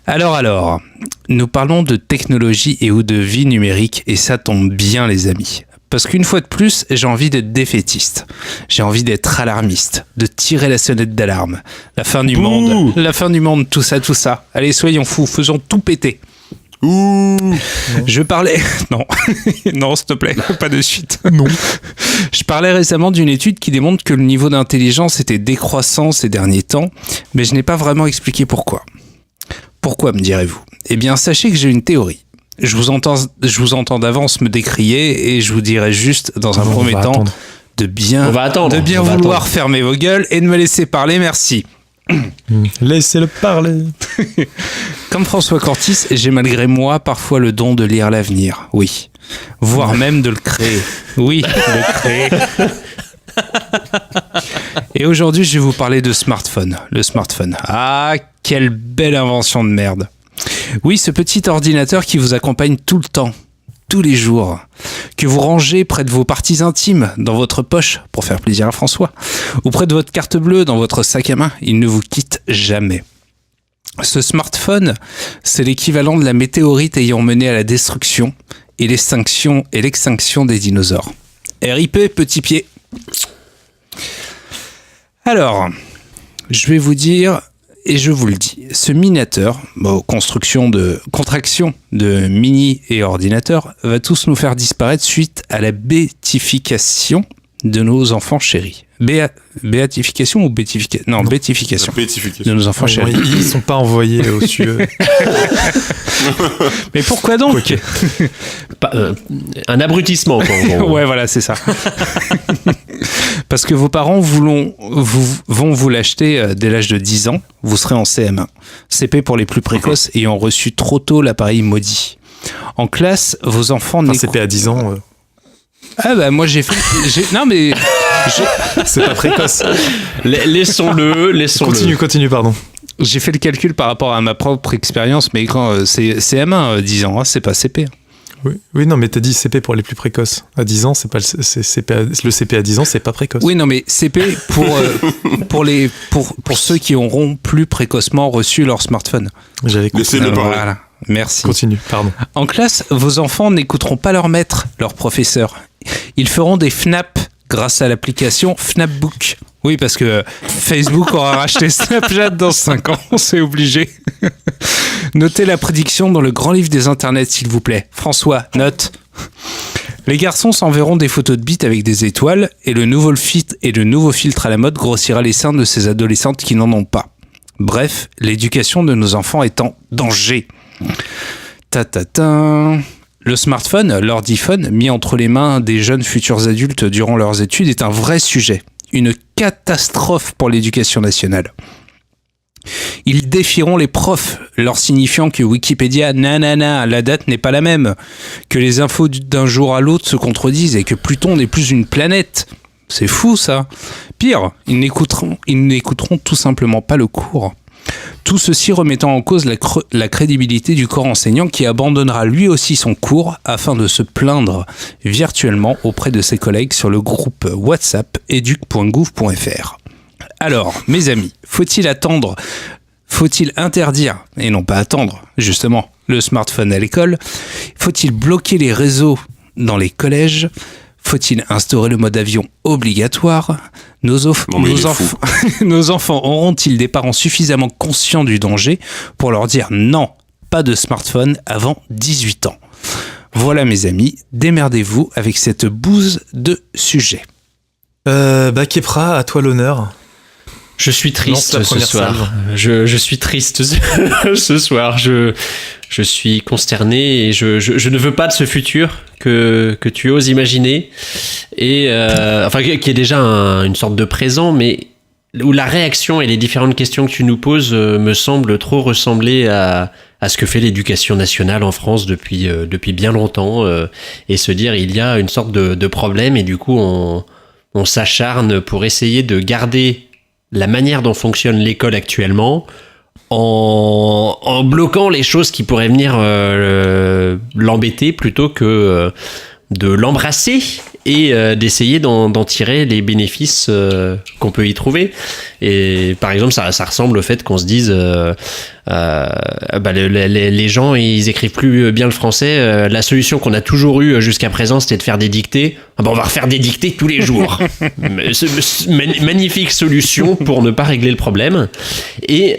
Alors, nous parlons de technologie et ou de vie numérique, et ça tombe bien les amis. Parce qu'une fois de plus, j'ai envie d'être défaitiste. J'ai envie d'être alarmiste, de tirer la sonnette d'alarme. La fin du monde, tout ça. Allez, soyons fous, faisons tout péter. Je parlais... Non, non, s'il te plaît, pas de suite. Non. Je parlais récemment d'une étude qui démontre que le niveau d'intelligence était décroissant ces derniers temps, mais je n'ai pas vraiment expliqué pourquoi. Pourquoi, me direz-vous ? Eh bien, sachez que j'ai une théorie. Je vous entends d'avance me décrier et je vous dirai juste, dans un premier temps, de bien vouloir fermer vos gueules et de me laisser parler, merci. Laissez-le parler. Comme François Cortis, j'ai malgré moi parfois le don de lire l'avenir, oui. Voire même de le créer. Oui, de le créer. Et aujourd'hui, je vais vous parler de smartphone. Le smartphone. Ah, quelle belle invention de merde. Oui, ce petit ordinateur qui vous accompagne tout le temps, tous les jours, que vous rangez près de vos parties intimes, dans votre poche, pour faire plaisir à François, ou près de votre carte bleue, dans votre sac à main, il ne vous quitte jamais. Ce smartphone, c'est l'équivalent de la météorite ayant mené à la destruction et l'extinction des dinosaures. RIP, petit pied. Alors, je vais vous dire, et je vous le dis, ce minateur, contraction de mini et ordinateur, va tous nous faire disparaître suite à la bétification de nos enfants chéris. Béatification ou bétification ? Non, bétification. De nos enfants chéris. Ils ne sont pas envoyés aux cieux. Mais pourquoi donc ? Un abrutissement, quoi. En gros. Ouais, voilà, c'est ça. Parce que vos parents vont vous l'acheter dès l'âge de 10 ans. Vous serez en CM1. CP pour les plus précoces ayant reçu trop tôt l'appareil maudit. En classe, vos enfants... CP à 10 ans... Ah bah moi j'ai fait... Non mais... C'est pas précoce. Laissons-le. Continue, pardon. J'ai fait le calcul par rapport à ma propre expérience, mais quand c'est CM1, 10 ans, c'est pas CP. Oui, non, mais t'as dit CP pour les plus précoces. À 10 ans, c'est pas le CP à 10 ans, c'est pas précoce. Oui, non, mais CP pour ceux qui auront plus précocement reçu leur smartphone. J'avais compris. Laissez-le parler. Voilà. Merci. Continue, pardon. En classe, vos enfants n'écouteront pas leur maître, leur professeur. Ils feront des Fnap grâce à l'application Fnapbook. Oui, parce que Facebook aura racheté Snapchat dans 5 ans, c'est obligé. Notez la prédiction dans le grand livre des internets, s'il vous plaît. François, note. Les garçons s'enverront des photos de bites avec des étoiles et le nouveau filtre à la mode grossira les seins de ces adolescentes qui n'en ont pas. Bref, l'éducation de nos enfants est en danger. Le smartphone, l'ordiphone, mis entre les mains des jeunes futurs adultes durant leurs études est un vrai sujet. Une catastrophe pour l'éducation nationale. Ils défieront les profs, leur signifiant que Wikipédia, la date n'est pas la même, que les infos d'un jour à l'autre se contredisent et que Pluton n'est plus une planète. C'est fou ça. Pire, ils n'écouteront tout simplement pas le cours. Tout ceci remettant en cause la crédibilité du corps enseignant qui abandonnera lui aussi son cours afin de se plaindre virtuellement auprès de ses collègues sur le groupe WhatsApp educ.gouv.fr. Alors, mes amis, faut-il interdire, et non pas attendre, justement, le smartphone à l'école ? Faut-il bloquer les réseaux dans les collèges ? Faut-il instaurer le mode avion obligatoire ? Nos enfants auront-ils des parents suffisamment conscients du danger pour leur dire non, pas de smartphone avant 18 ans ? Voilà mes amis, démerdez-vous avec cette bouse de sujet. Kepra, à toi l'honneur. Je suis triste ce soir. Je suis triste ce soir. Je suis consterné et je ne veux pas de ce futur que tu oses imaginer et qui est déjà une sorte de présent, mais où la réaction et les différentes questions que tu nous poses me semblent trop ressembler à à ce que fait l'éducation nationale en France depuis bien longtemps, et se dire il y a une sorte de problème, et du coup on s'acharne pour essayer de garder la manière dont fonctionne l'école actuellement, en bloquant les choses qui pourraient venir l'embêter, plutôt que de l'embrasser et d'essayer d'en tirer les bénéfices qu'on peut y trouver. Et par exemple, ça ressemble au fait qu'on se dise les gens, ils écrivent plus bien le français, la solution qu'on a toujours eue jusqu'à présent, c'était de faire des dictées. On va refaire des dictées tous les jours. Magnifique solution pour ne pas régler le problème. Et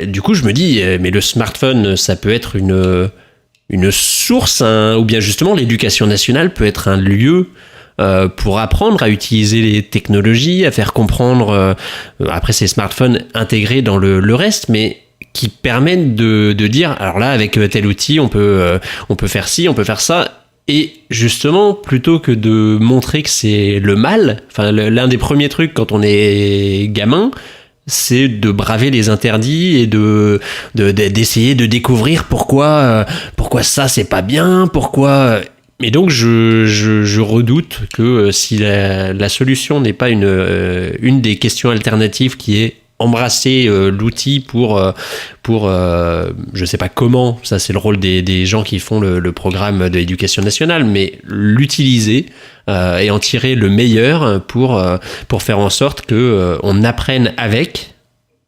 du coup, je me dis, mais le smartphone, ça peut être une source, ou bien justement l'éducation nationale peut être un lieu pour apprendre à utiliser les technologies, à faire comprendre après ces smartphones intégrés dans le reste, mais qui permettent de dire, alors là avec tel outil on peut faire ci, on peut faire ça. Et justement, plutôt que de montrer que c'est le mal, enfin l'un des premiers trucs quand on est gamin, c'est de braver les interdits et d'essayer de découvrir pourquoi ça c'est pas bien, pourquoi. Et donc je redoute que si la solution n'est pas une des questions alternatives qui est embrasser l'outil pour je sais pas comment, ça c'est le rôle des gens qui font le programme de l'éducation nationale, mais l'utiliser et en tirer le meilleur pour faire en sorte que on apprenne avec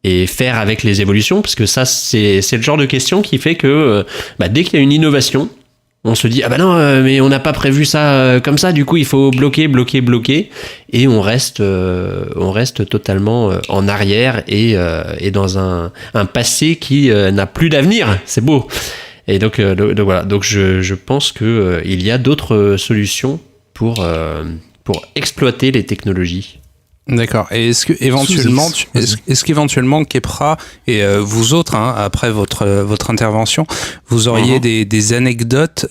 et faire avec les évolutions, parce que ça c'est le genre de question qui fait que dès qu'il y a une innovation, on se dit ah bah non mais on n'a pas prévu ça comme ça, du coup il faut bloquer, et on reste totalement en arrière et dans un passé qui n'a plus d'avenir. C'est beau. Et donc voilà, donc je pense que il y a d'autres solutions pour exploiter les technologies. D'accord. Et est-ce qu'éventuellement Kepra et vous autres, après votre intervention, vous auriez des anecdotes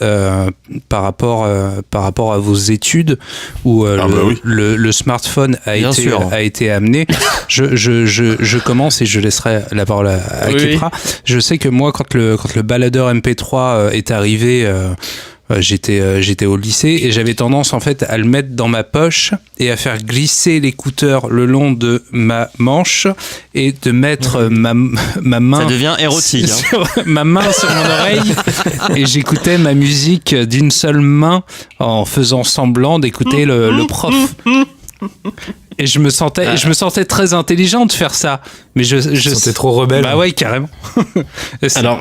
par rapport à vos études où le smartphone a été amené. Je commence et je laisserai la parole à Kepra. Je sais que moi, quand le baladeur MP3 est arrivé. J'étais au lycée et j'avais tendance en fait à le mettre dans ma poche et à faire glisser l'écouteur le long de ma manche et de mettre ma main. Ça devient érotique. Ma main sur mon oreille et j'écoutais ma musique d'une seule main en faisant semblant d'écouter le prof. Et je me sentais très intelligent de faire ça, mais je sentais trop rebelle. Bah ouais, carrément. Alors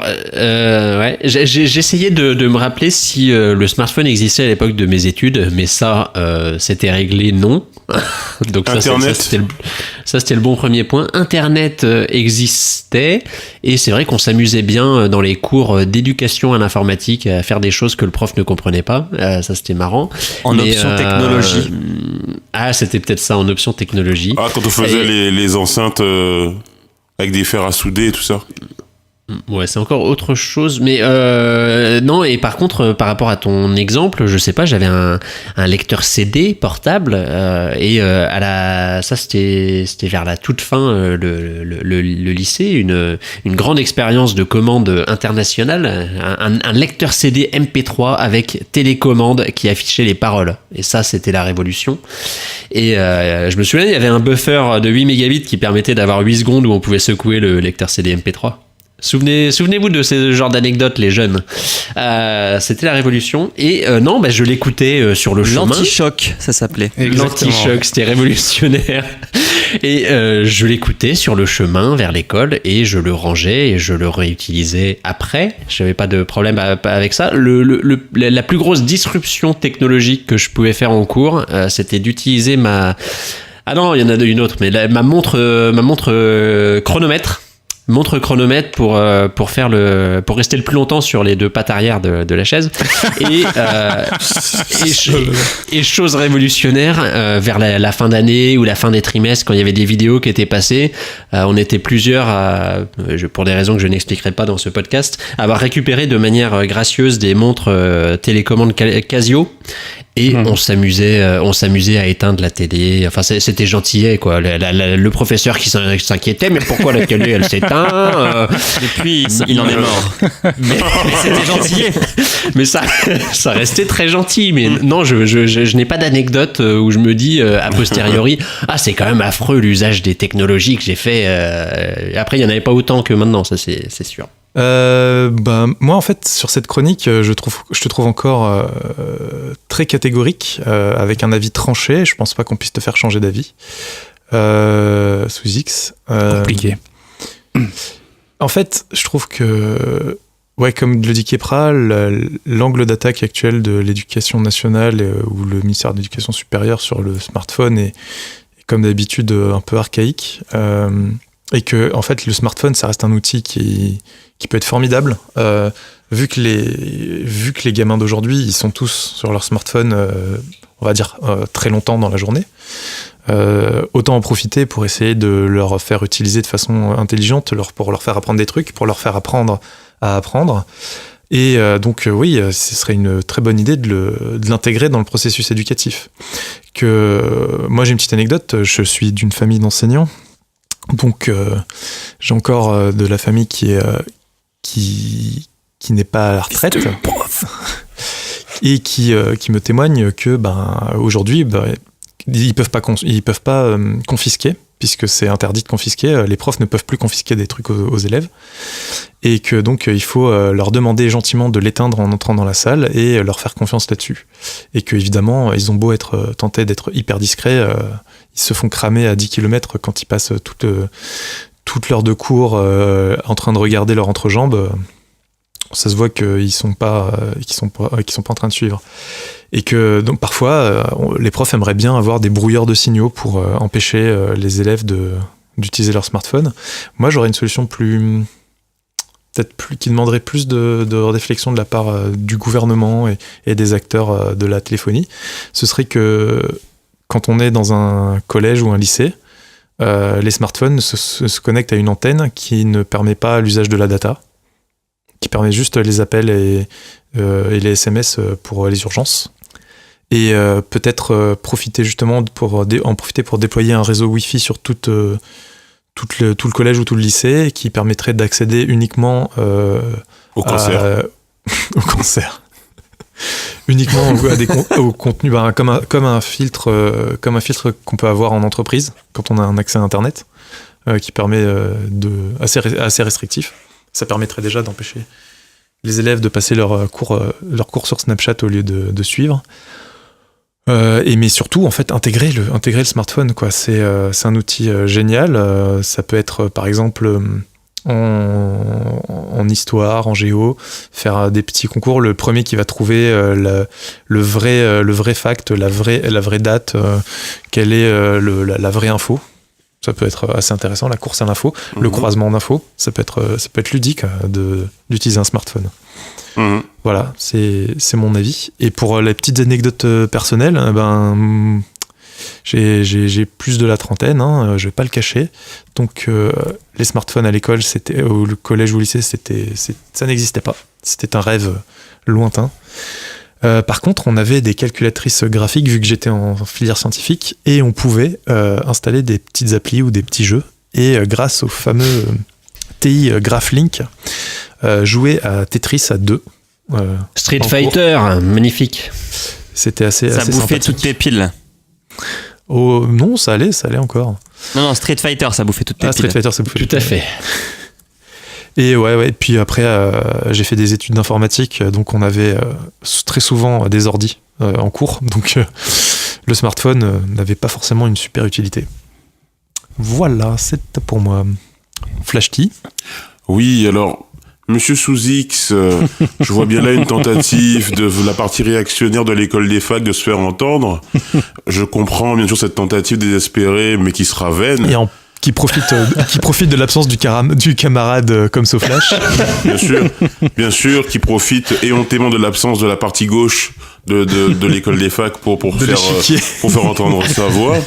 j'essayais de me rappeler si le smartphone existait à l'époque de mes études, mais ça c'était réglé non. Donc Internet. ça c'était le bon premier point. Internet existait, et c'est vrai qu'on s'amusait bien dans les cours d'éducation à l'informatique à faire des choses que le prof ne comprenait pas. Ça c'était marrant. En option technologie. C'était peut-être ça, en option technologie. Ah, quand on faisait les enceintes avec des fers à souder et tout ça. Ouais, c'est encore autre chose, mais non. Et par contre, par rapport à ton exemple, je sais pas, j'avais un lecteur CD portable ça c'était vers la toute fin le lycée, une grande expérience de commande internationale, un lecteur CD MP3 avec télécommande qui affichait les paroles, et ça c'était la révolution. Et je me souviens, il y avait un buffer de 8 mégabits qui permettait d'avoir 8 secondes où on pouvait secouer le lecteur CD MP3. Souvenez-vous de ce genre d'anecdotes, les jeunes. C'était la révolution. Et je l'écoutais sur le chemin. L'anti-choc, ça s'appelait. L'anti-choc, c'était révolutionnaire. Et je l'écoutais sur le chemin vers l'école, et je le rangeais et je le réutilisais après. J'avais pas de problème avec ça. La plus grosse disruption technologique que je pouvais faire en cours, c'était d'utiliser ma... Ah non, il y en a une autre, mais ma montre chronomètre. Montre chronomètre pour rester le plus longtemps sur les deux pattes arrière de la chaise. Et chose révolutionnaire, vers la fin d'année ou la fin des trimestres, quand il y avait des vidéos qui étaient passées, on était plusieurs pour des raisons que je n'expliquerai pas dans ce podcast, à avoir récupéré de manière gracieuse des montres télécommande Casio. Et on s'amusait à éteindre la télé. Enfin, c'était gentillet, quoi. Le professeur qui s'inquiétait, mais pourquoi la télé, elle s'éteint Depuis, il en est mort. Mais c'était gentillet. Mais ça restait très gentil. Mais non, je n'ai pas d'anecdote où je me dis, a posteriori, c'est quand même affreux l'usage des technologies que j'ai fait. Après, il n'y en avait pas autant que maintenant, ça c'est sûr. Moi, en fait, sur cette chronique, je te trouve encore très catégorique, avec un avis tranché. Je pense pas qu'on puisse te faire changer d'avis. Sous X. Compliqué. En fait, je trouve que, comme le dit Kepra, l'angle d'attaque actuel de l'éducation nationale ou le ministère de l'Éducation supérieure sur le smartphone est comme d'habitude un peu archaïque. Et que, en fait, le smartphone, ça reste un outil qui peut être formidable. Vu que les gamins d'aujourd'hui, ils sont tous sur leur smartphone, on va dire, très longtemps dans la journée. Autant en profiter pour essayer de leur faire utiliser de façon intelligente, pour leur faire apprendre des trucs, pour leur faire apprendre à apprendre. Et donc, ce serait une très bonne idée de l'intégrer dans le processus éducatif. Moi, j'ai une petite anecdote. Je suis d'une famille d'enseignants. Donc, j'ai encore de la famille qui n'est pas à la retraite et qui me témoigne que aujourd'hui ils peuvent pas confisquer, puisque c'est interdit de confisquer. Les profs ne peuvent plus confisquer des trucs aux élèves, et que donc il faut leur demander gentiment de l'éteindre en entrant dans la salle et leur faire confiance là-dessus. Et que évidemment, ils ont beau tenter d'être hyper discrets, ils se font cramer à 10 km quand ils passent toute l'heure de cours en train de regarder leur entrejambe. Ça se voit qu'ils sont pas en train de suivre. Et que donc parfois, les profs aimeraient bien avoir des brouilleurs de signaux pour empêcher les élèves d'utiliser leur smartphone. Moi, j'aurais une solution qui demanderait plus de réflexion de la part du gouvernement et des acteurs de la téléphonie. Ce serait que quand on est dans un collège ou un lycée, les smartphones se connectent à une antenne qui ne permet pas l'usage de la data, qui permet juste les appels et les SMS pour les urgences. Et peut-être profiter justement pour déployer un réseau Wi-Fi sur tout le collège ou tout le lycée, qui permettrait d'accéder uniquement au cancer. Au cancer. Uniquement au contenu, comme un filtre qu'on peut avoir en entreprise quand on a un accès à Internet, qui permet assez restrictif. Ça permettrait déjà d'empêcher les élèves de passer leur cours sur Snapchat au lieu de suivre. Mais surtout, en fait, intégrer le smartphone, quoi. C'est un outil génial. Ça peut être, par exemple, en histoire, en géo, faire des petits concours. Le premier qui va trouver le vrai fact, la vraie date, quelle est la vraie info. Ça peut être assez intéressant, la course à l'info, le croisement d'infos. Ça peut être ludique d'utiliser un smartphone. Voilà, c'est mon avis. Et pour les petites anecdotes personnelles, j'ai plus de la trentaine, je vais pas le cacher. Donc les smartphones à l'école, au collège ou au lycée, ça n'existait pas. C'était un rêve lointain. Par contre, on avait des calculatrices graphiques, vu que j'étais en filière scientifique, et on pouvait installer des petites applis ou des petits jeux. Et grâce au fameux TI GraphLink, jouer à Tetris à 2. Street Fighter, magnifique. C'était assez bouffait sympathique. toutes tes piles. Oh non, ça allait encore. Non, Street Fighter, ça bouffait toutes tes piles. Street Fighter, ça bouffait Tout à fait. Et et puis après, j'ai fait des études d'informatique, donc on avait très souvent des ordis en cours, donc le smartphone n'avait pas forcément une super utilité. Voilà, c'est pour moi. Flash-T. Oui, alors, Monsieur Sous-X, je vois bien là une tentative de la partie réactionnaire de l'école des facs de se faire entendre. Je comprends bien sûr cette tentative désespérée, mais qui sera vaine. Et qui profite de l'absence du camarade comme Soflash. Bien sûr, qui profite éhontément de l'absence de la partie gauche de l'école des facs pour faire entendre sa voix.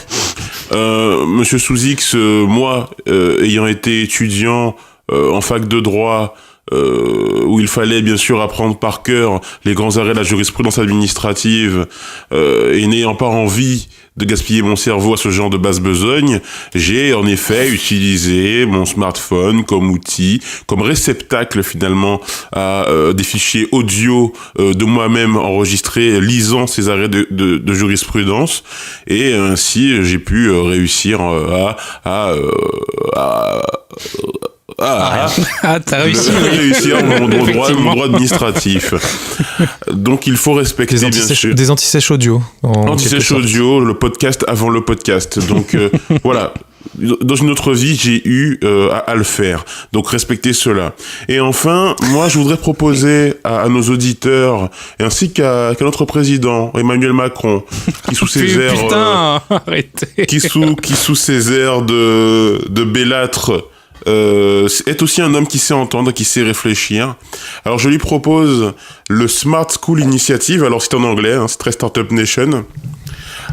Monsieur Sous-X, moi, ayant été étudiant en fac de droit où il fallait bien sûr apprendre par cœur les grands arrêts de la jurisprudence administrative, et n'ayant pas envie de gaspiller mon cerveau à ce genre de basse besogne, j'ai en effet utilisé mon smartphone comme outil, comme réceptacle finalement à des fichiers audio de moi-même enregistrés lisant ces arrêts de jurisprudence, et ainsi j'ai pu réussir t'as réussi. Réussir mon droit administratif. Donc il faut respecter bien sûr des anti-sèches audio. Anti-sèche audio, le podcast avant le podcast. Donc voilà. Dans une autre vie, j'ai eu à le faire. Donc respectez cela. Et enfin, moi, je voudrais proposer à nos auditeurs, et ainsi qu'à notre président, Emmanuel Macron, qui sous ses airs... Putain, arrêtez. Qui sous ses airs de bellâtre... est aussi un homme qui sait entendre, qui sait réfléchir. Alors je lui propose le Smart School Initiative. Alors c'est en anglais, hein, c'est très Startup Nation.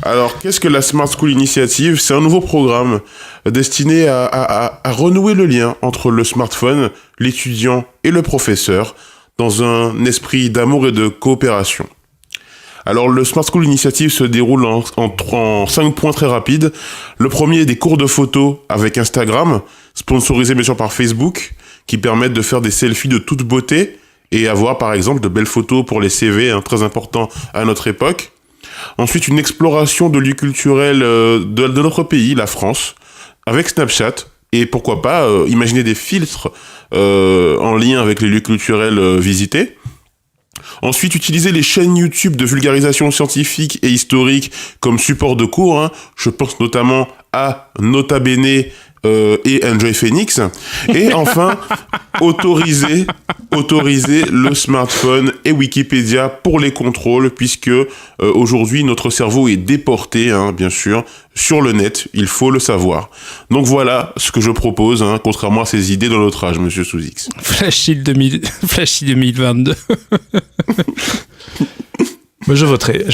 Alors qu'est-ce que la Smart School Initiative ? C'est un nouveau programme destiné à renouer le lien entre le smartphone, l'étudiant et le professeur dans un esprit d'amour et de coopération. Alors, le Smart School Initiative se déroule en 5 points très rapides. Le premier, des cours de photo avec Instagram, sponsorisés bien sûr par Facebook, qui permettent de faire des selfies de toute beauté et avoir, par exemple, de belles photos pour les CV, hein, très important à notre époque. Ensuite, une exploration de lieux culturels de notre pays, la France, avec Snapchat. Et pourquoi pas imaginer des filtres en lien avec les lieux culturels visités. Ensuite, utiliser les chaînes YouTube de vulgarisation scientifique et historique comme support de cours. Hein. Je pense notamment à Nota Bene et Enjoy Phoenix. Et enfin, autoriser le smartphone et Wikipédia pour les contrôles, puisque aujourd'hui, notre cerveau est déporté, hein, bien sûr, sur le net. Il faut le savoir. Donc voilà ce que je propose, hein, contrairement à ces idées dans notre âge, monsieur Sous-X. Flashy 2022. Moi, je voterai.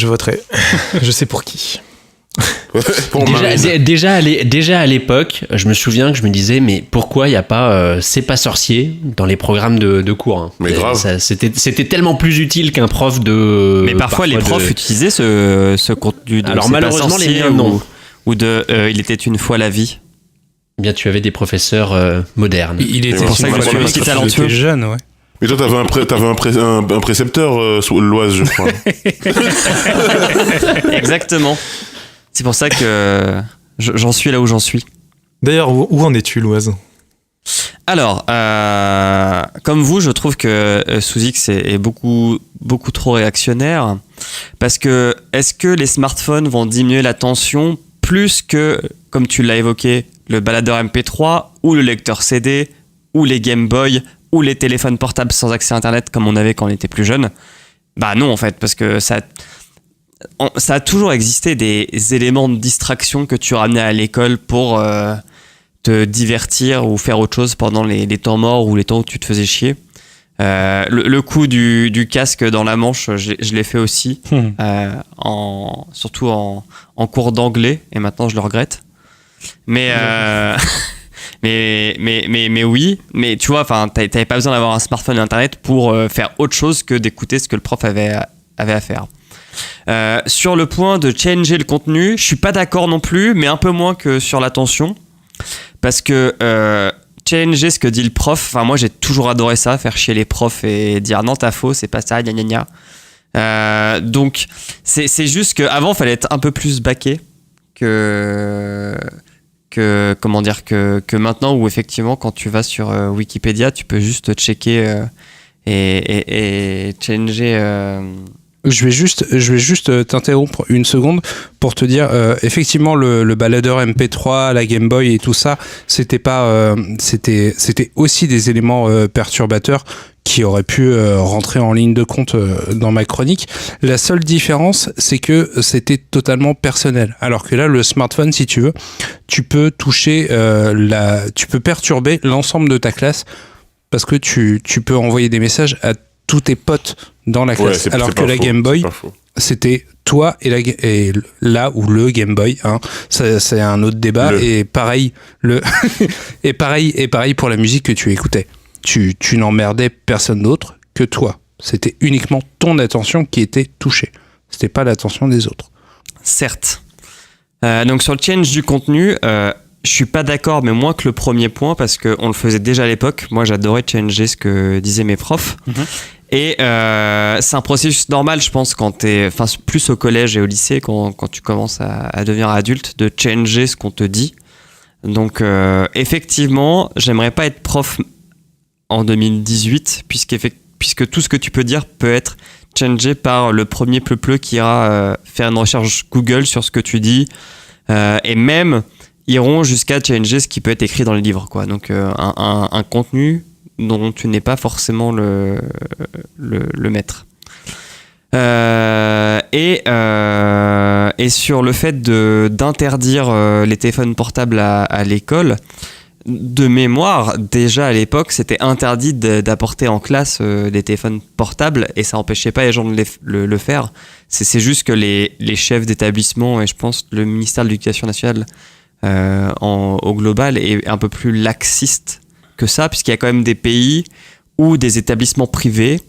Je sais pour qui. Déjà à l'époque, je me souviens que je me disais, mais pourquoi il n'y a pas C'est pas sorcier dans les programmes de cours, hein. Mais grave. C'était tellement plus utile qu'un prof de... Mais parfois les profs utilisaient ce contenu de... Alors malheureusement, les miens, non. Ou de Il était une fois la vie. Eh bien, tu avais des professeurs modernes. Il était pour ça que je suis aussi talentueux. Jeune, ouais. Mais toi, t'avais un précepteur sous l'Oise, je crois. Exactement. C'est pour ça que j'en suis là où j'en suis. D'ailleurs, où en es-tu, l'Oise ? Alors, comme vous, je trouve que Sous-X est beaucoup trop réactionnaire. Parce que, est-ce que les smartphones vont diminuer la tension plus que, comme tu l'as évoqué, le baladeur MP3 ou le lecteur CD ou les Game Boy ou les téléphones portables sans accès Internet comme on avait quand on était plus jeune ? Bah non, en fait, parce que ça a toujours existé des éléments de distraction que tu ramenais à l'école pour te divertir ou faire autre chose pendant les temps morts ou les temps où tu te faisais chier. Le coup du casque dans la manche, je l'ai fait aussi, surtout en cours d'anglais, et maintenant je le regrette. Mais oui, mais tu vois, t'avais pas besoin d'avoir un smartphone et Internet pour faire autre chose que d'écouter ce que le prof avait à faire. Sur le point de changer le contenu, je suis pas d'accord non plus, mais un peu moins que sur l'attention, parce que changer ce que dit le prof, moi j'ai toujours adoré ça, faire chier les profs et dire non t'as faux, c'est pas ça, gna gna gna. Donc c'est juste qu'avant fallait être un peu plus baqué que maintenant, où effectivement quand tu vas sur Wikipédia tu peux juste checker et changer. Je vais juste t'interrompre une seconde pour te dire, effectivement, le baladeur MP3, la Game Boy et tout ça, c'était aussi des éléments perturbateurs qui auraient pu rentrer en ligne de compte dans ma chronique. La seule différence, c'est que c'était totalement personnel. Alors que là, le smartphone, si tu veux, tu peux toucher tu peux perturber l'ensemble de ta classe parce que tu peux envoyer des messages à tous tes potes dans la classe, alors que la Game Boy, c'était toi et là où le Game Boy, hein, c'est un autre débat. Et pareil, et pareil pour la musique que tu écoutais. tu n'emmerdais personne d'autre que toi. C'était uniquement ton attention qui était touchée. C'était pas l'attention des autres. Certes. Donc sur le change du contenu, je suis pas d'accord, mais moins que le premier point, parce qu'on le faisait déjà à l'époque. Moi, j'adorais changer ce que disaient mes profs. Et c'est un processus normal, je pense, quand plus au collège et au lycée, quand tu commences à devenir adulte, de changer ce qu'on te dit. Donc effectivement, j'aimerais pas être prof en 2018, puisque tout ce que tu peux dire peut être changé par le premier pleu qui ira faire une recherche Google sur ce que tu dis, et même iront jusqu'à changer ce qui peut être écrit dans le livre, quoi. Donc un contenu dont tu n'es pas forcément le maître. Et sur le fait d'interdire les téléphones portables à l'école, de mémoire, déjà à l'époque, c'était interdit d'apporter en classe des téléphones portables, et ça n'empêchait pas les gens de le faire. C'est juste que les chefs d'établissement, et je pense le ministère de l'Éducation nationale au global, est un peu plus laxiste que ça, puisqu'il y a quand même des pays ou des établissements privés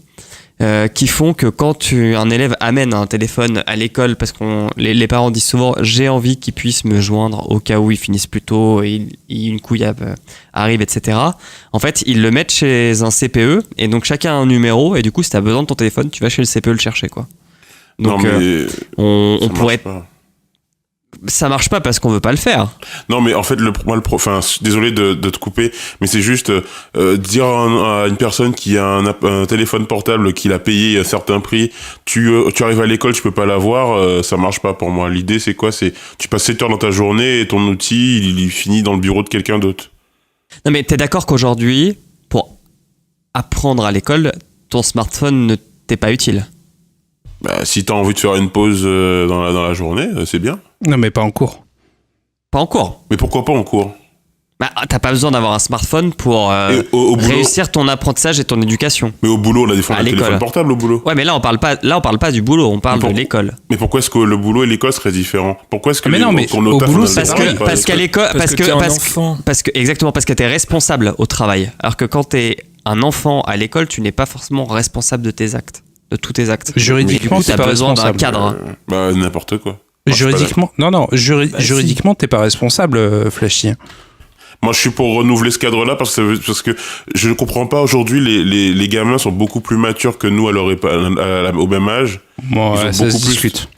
qui font que quand un élève amène un téléphone à l'école, parce que les parents disent souvent « j'ai envie qu'il puisse me joindre au cas où il finisse plus tôt et une couille arrive, etc. » En fait, ils le mettent chez un CPE, et donc chacun a un numéro, et du coup, si tu as besoin de ton téléphone, tu vas chez le CPE le chercher, quoi. Donc, non, mais on pourrait... Ça marche pas parce qu'on veut pas le faire. Non, mais en fait, désolé de te couper, mais c'est juste dire à une personne qui a un téléphone portable qu'il a payé un certain prix, tu arrives à l'école, tu peux pas l'avoir, ça marche pas pour moi. L'idée, c'est quoi? C'est tu passes 7 heures dans ta journée et ton outil, il finit dans le bureau de quelqu'un d'autre. Non, mais t'es d'accord qu'aujourd'hui, pour apprendre à l'école, ton smartphone ne t'est pas utile? Bah, si t'as envie de faire une pause dans la journée, c'est bien. Non, mais pas en cours. Pas en cours. Mais pourquoi pas en cours? Bah, t'as pas besoin d'avoir un smartphone pour au boulot, réussir ton apprentissage et ton éducation. Mais au boulot, on a des fois un téléphone portable au boulot. Ouais, mais là on parle pas du boulot, on parle de l'école. Mais pourquoi est-ce que le boulot et l'école seraient différents? Pourquoi est-ce que au boulot, parce qu'à l'école, parce que exactement, parce que t'es responsable au travail. Alors que quand t'es un enfant à l'école, tu n'es pas forcément responsable de tes actes, de tous tes actes. Juridiquement, t'es pas besoin d'un responsable. cadre. Bah n'importe quoi. Juridiquement, juridiquement, t'es pas responsable, Flashy. Moi, je suis pour renouveler ce cadre-là parce que je ne comprends pas aujourd'hui. Les gamins sont beaucoup plus matures que nous au même âge. Bon, ils ça se discute.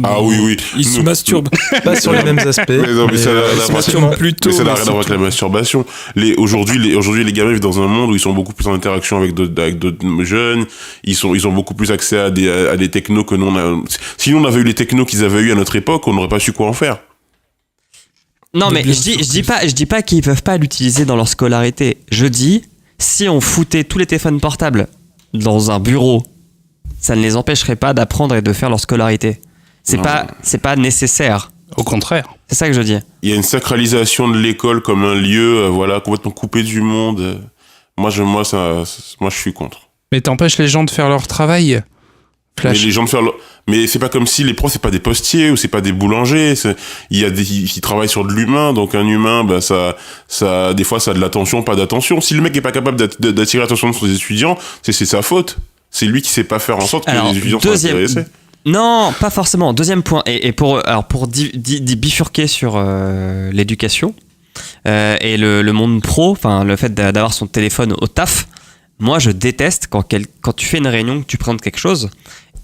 Ah oui. Ils se masturbent. Pas sur les mêmes aspects. Mais ça n'a rien à voir avec la masturbation. Aujourd'hui, les gamins vivent dans un monde où ils sont beaucoup plus en interaction avec d'autres jeunes. Ils ont beaucoup plus accès à des technos que nous on a. Si nous on avait eu les technos qu'ils avaient eu à notre époque, on n'aurait pas su quoi en faire. Non, mais je dis pas qu'ils peuvent pas l'utiliser dans leur scolarité. Je dis, si on foutait tous les téléphones portables dans un bureau, ça ne les empêcherait pas d'apprendre et de faire leur scolarité. C'est pas nécessaire. Au contraire. C'est ça que je dis. Il y a une sacralisation de l'école comme un lieu, complètement coupé du monde. Moi, je suis contre. Mais t'empêches les gens de faire leur travail. Flash. Mais les gens mais c'est pas comme si les profs c'est pas des postiers ou c'est pas des boulangers. Ils travaillent sur de l'humain, donc un humain, ça des fois ça a de l'attention, pas d'attention. Si le mec est pas capable d'attirer l'attention de ses étudiants, c'est sa faute. C'est lui qui sait pas faire en sorte que les étudiants soient intéressés. Non, pas forcément. Deuxième point, et pour bifurquer sur l'éducation et le monde pro, enfin le fait d'avoir son téléphone au taf, moi je déteste quand tu fais une réunion, que tu présentes quelque chose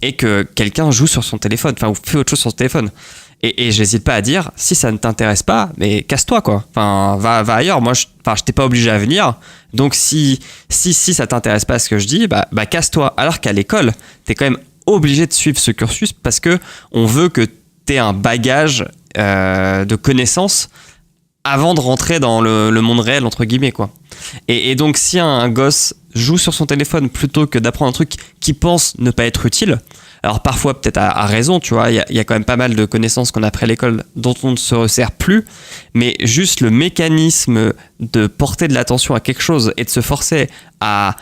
et que quelqu'un joue sur son téléphone, enfin ou fait autre chose sur son téléphone. Et j'hésite pas à dire, si ça ne t'intéresse pas, mais casse-toi quoi. Enfin, va ailleurs. Moi, je t'ai pas obligé à venir. Donc si ça t'intéresse pas ce que je dis, bah casse-toi. Alors qu'à l'école, t'es quand même obligé de suivre ce cursus parce que on veut que t'aies un bagage de connaissances avant de rentrer dans le monde réel entre guillemets quoi. Et donc si un gosse joue sur son téléphone plutôt que d'apprendre un truc qu'il pense ne pas être utile, alors parfois peut-être à raison, tu vois, il y a quand même pas mal de connaissances qu'on a après l'école dont on ne se resserre plus, mais juste le mécanisme de porter de l'attention à quelque chose et de se forcer à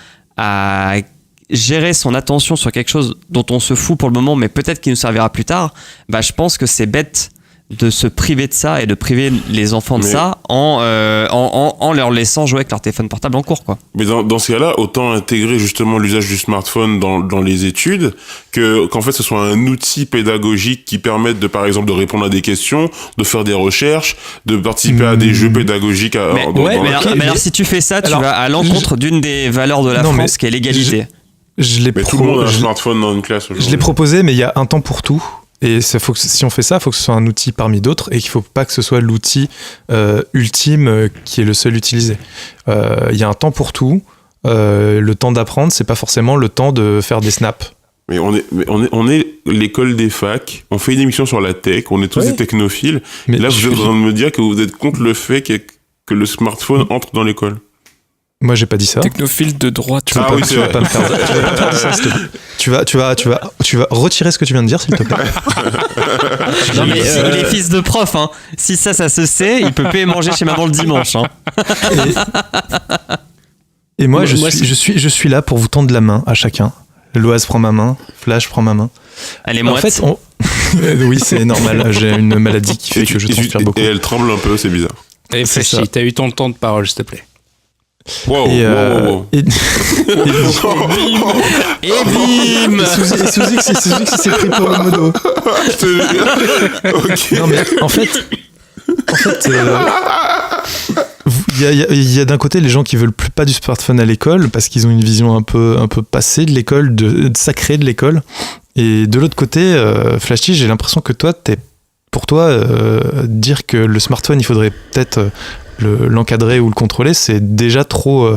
gérer son attention sur quelque chose dont on se fout pour le moment mais peut-être qu'il nous servira plus tard, bah je pense que c'est bête de se priver de ça et de priver les enfants de ça en leur laissant jouer avec leur téléphone portable en cours, quoi. Mais dans ce cas-là, autant intégrer justement l'usage du smartphone dans les études qu'en fait ce soit un outil pédagogique qui permette de, par exemple, de répondre à des questions, de faire des recherches, de participer à des jeux pédagogiques. Mais alors si tu fais ça, tu vas à l'encontre d'une des valeurs de la France qui est l'égalité. Mais tout le monde a un smartphone dans une classe aujourd'hui. Je l'ai proposé, mais il y a un temps pour tout. Et si on fait ça, il faut que ce soit un outil parmi d'autres et qu'il ne faut pas que ce soit l'outil ultime qui est le seul utilisé. Il y a un temps pour tout. Le temps d'apprendre, c'est pas forcément le temps de faire des snaps. Mais on est l'école des facs, on fait une émission sur la tech, on est tous des technophiles. Mais là, vous êtes en train de me dire que vous êtes contre le fait que le smartphone entre dans l'école. Moi, j'ai pas dit ça. Technophile de droite. Tu vas pas me faire ça, s'il te plaît. Tu vas retirer ce que tu viens de dire, s'il te plaît. Non, mais il est fils de prof, hein. Si ça se sait, il peut payer manger chez maman le dimanche, hein. Et moi, je suis là pour vous tendre la main à chacun. Loaz prend ma main, Flash prend ma main. Elle est moite. En fait, oui, c'est normal. J'ai une maladie qui fait que je transpire beaucoup. Et elle tremble un peu, c'est bizarre. Et Flashy, t'as eu ton temps de parole, s'il te plaît. Wow. Et bim. Suzy s'est pris pour le mono. Okay. Non, mais en fait, il y a d'un côté les gens qui veulent plus pas du smartphone à l'école parce qu'ils ont une vision un peu passée de l'école, de sacrée de l'école. Et de l'autre côté, Flashy, j'ai l'impression que pour toi, dire que le smartphone, il faudrait peut-être l'encadrer ou le contrôler, c'est déjà trop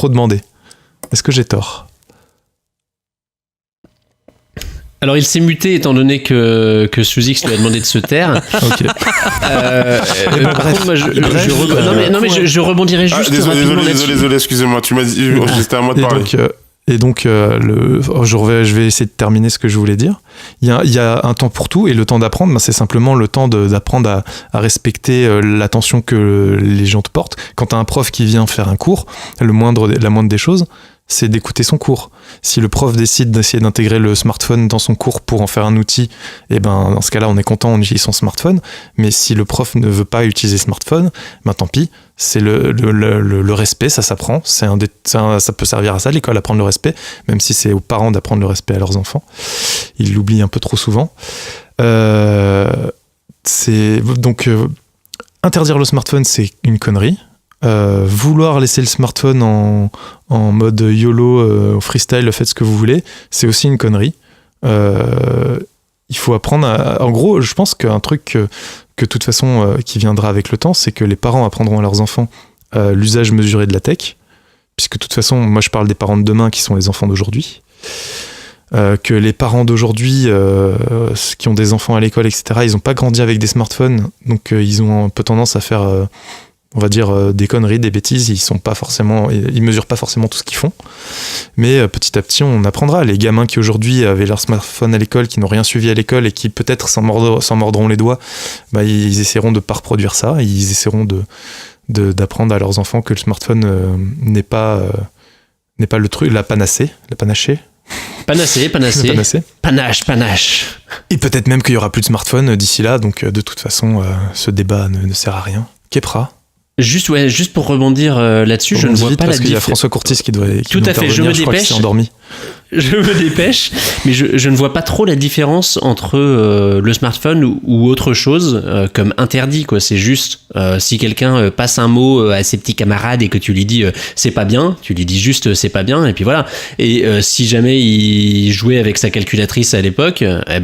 demandé. Est-ce que j'ai tort ? Alors il s'est muté étant donné que Suzix lui a demandé de se taire. Ok. Par contre, moi, je rebondirai juste. Désolé, excusez-moi. Tu m'as dit, c'était à moi de parler. Donc, je vais essayer de terminer ce que je voulais dire. Il y a un temps pour tout, et le temps d'apprendre, c'est simplement le temps d'apprendre à respecter l'attention que les gens te portent. Quand tu as un prof qui vient faire un cours, la moindre des choses, c'est d'écouter son cours. Si le prof décide d'essayer d'intégrer le smartphone dans son cours pour en faire un outil, dans ce cas-là, on est content, on utilise son smartphone. Mais si le prof ne veut pas utiliser smartphone, tant pis. C'est le respect, ça s'apprend. Ça peut servir à ça, l'école, apprendre le respect, même si c'est aux parents d'apprendre le respect à leurs enfants. Ils l'oublient un peu trop souvent. Interdire le smartphone, c'est une connerie. Vouloir laisser le smartphone en mode YOLO, freestyle, faites ce que vous voulez, c'est aussi une connerie. Il faut apprendre en gros, je pense qu'un truc que de toute façon qui viendra avec le temps, c'est que les parents apprendront à leurs enfants l'usage mesuré de la tech, puisque de toute façon, moi je parle des parents de demain qui sont les enfants d'aujourd'hui. Que les parents d'aujourd'hui qui ont des enfants à l'école, etc., ils n'ont pas grandi avec des smartphones, donc ils ont un peu tendance à faire... on va dire des conneries, des bêtises, ils mesurent pas forcément tout ce qu'ils font. Mais petit à petit, on apprendra. Les gamins qui aujourd'hui avaient leur smartphone à l'école, qui n'ont rien suivi à l'école et qui peut-être s'en mordront les doigts, ils essaieront de pas reproduire ça. Ils essaieront d'apprendre à leurs enfants que le smartphone n'est pas le truc, la panacée. Panacée. Panache. Et peut-être même qu'il y aura plus de smartphone d'ici là. Donc de toute façon, ce débat ne sert à rien. Kepra. Juste pour rebondir là-dessus, je ne vois pas la différence. Parce qu'il y a François Courtis qui doit Tout à fait, je me dépêche. Crois qu'il s'est endormi. Je me dépêche, mais je ne vois pas trop la différence entre le smartphone ou autre chose comme interdit, quoi. C'est juste si quelqu'un passe un mot à ses petits camarades et que tu lui dis c'est pas bien, tu lui dis juste c'est pas bien, et puis voilà. Et si jamais il jouait avec sa calculatrice à l'époque,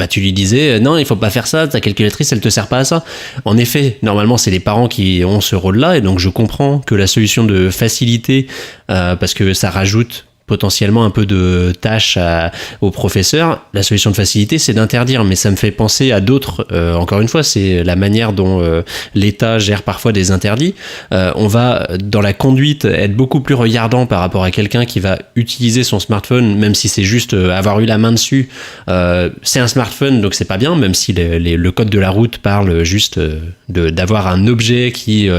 tu lui disais non, il faut pas faire ça, ta calculatrice elle te sert pas à ça. En effet, normalement c'est les parents qui ont ce rôle-là, et donc je comprends que la solution de facilité, parce que ça rajoute potentiellement un peu de tâches aux professeurs, la solution de facilité c'est d'interdire, mais ça me fait penser à d'autres, encore une fois c'est la manière dont l'État gère parfois des interdits. On va dans la conduite être beaucoup plus regardant par rapport à quelqu'un qui va utiliser son smartphone, même si c'est juste avoir eu la main dessus, c'est un smartphone donc c'est pas bien, même si le code de la route parle juste d'avoir un objet qui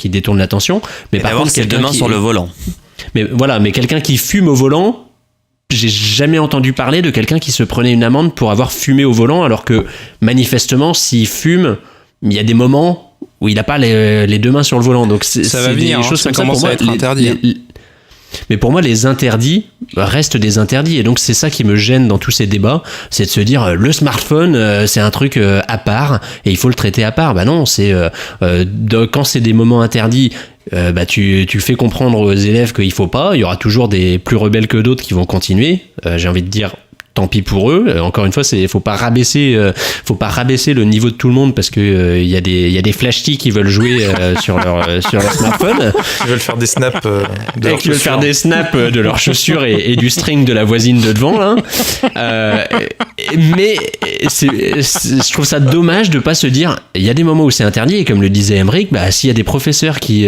détourne l'attention, mais par contre c'est deux mains sur le volant. Mais voilà, mais quelqu'un qui fume au volant, j'ai jamais entendu parler de quelqu'un qui se prenait une amende pour avoir fumé au volant, alors que manifestement, s'il fume, mais il y a des moments où il n'a pas les deux mains sur le volant. Donc ça va venir, des choses ça comme commence pour à moi, être interdit. Mais pour moi, les interdits restent des interdits. Et donc, c'est ça qui me gêne dans tous ces débats. C'est de se dire, le smartphone, c'est un truc à part et il faut le traiter à part. Bah non, quand c'est des moments interdits, tu fais comprendre aux élèves qu'il faut pas. Il y aura toujours des plus rebelles que d'autres qui vont continuer. J'ai envie de dire, tant pis pour eux. Encore une fois, faut pas rabaisser le niveau de tout le monde parce que il y a des flashtis qui veulent jouer sur leur smartphone. Ils veulent faire des snaps Qui veulent faire des snaps de leurs chaussures et du string de la voisine de devant là. Mais je trouve ça dommage de pas se dire il y a des moments où c'est interdit et comme le disait Aymeric, s'il y a des professeurs qui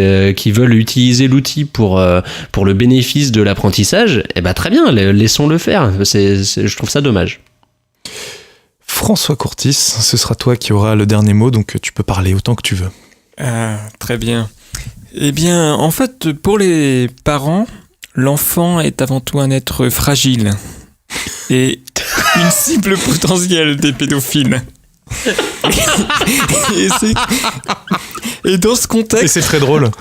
veulent utiliser l'outil pour le bénéfice de l'apprentissage, très bien, laissons-le faire. Je trouve ça dommage. François Courtis, ce sera toi qui auras le dernier mot, donc tu peux parler autant que tu veux. Très bien. Eh bien, en fait, pour les parents, l'enfant est avant tout un être fragile et une cible potentielle des pédophiles. Et dans ce contexte... Et c'est très drôle.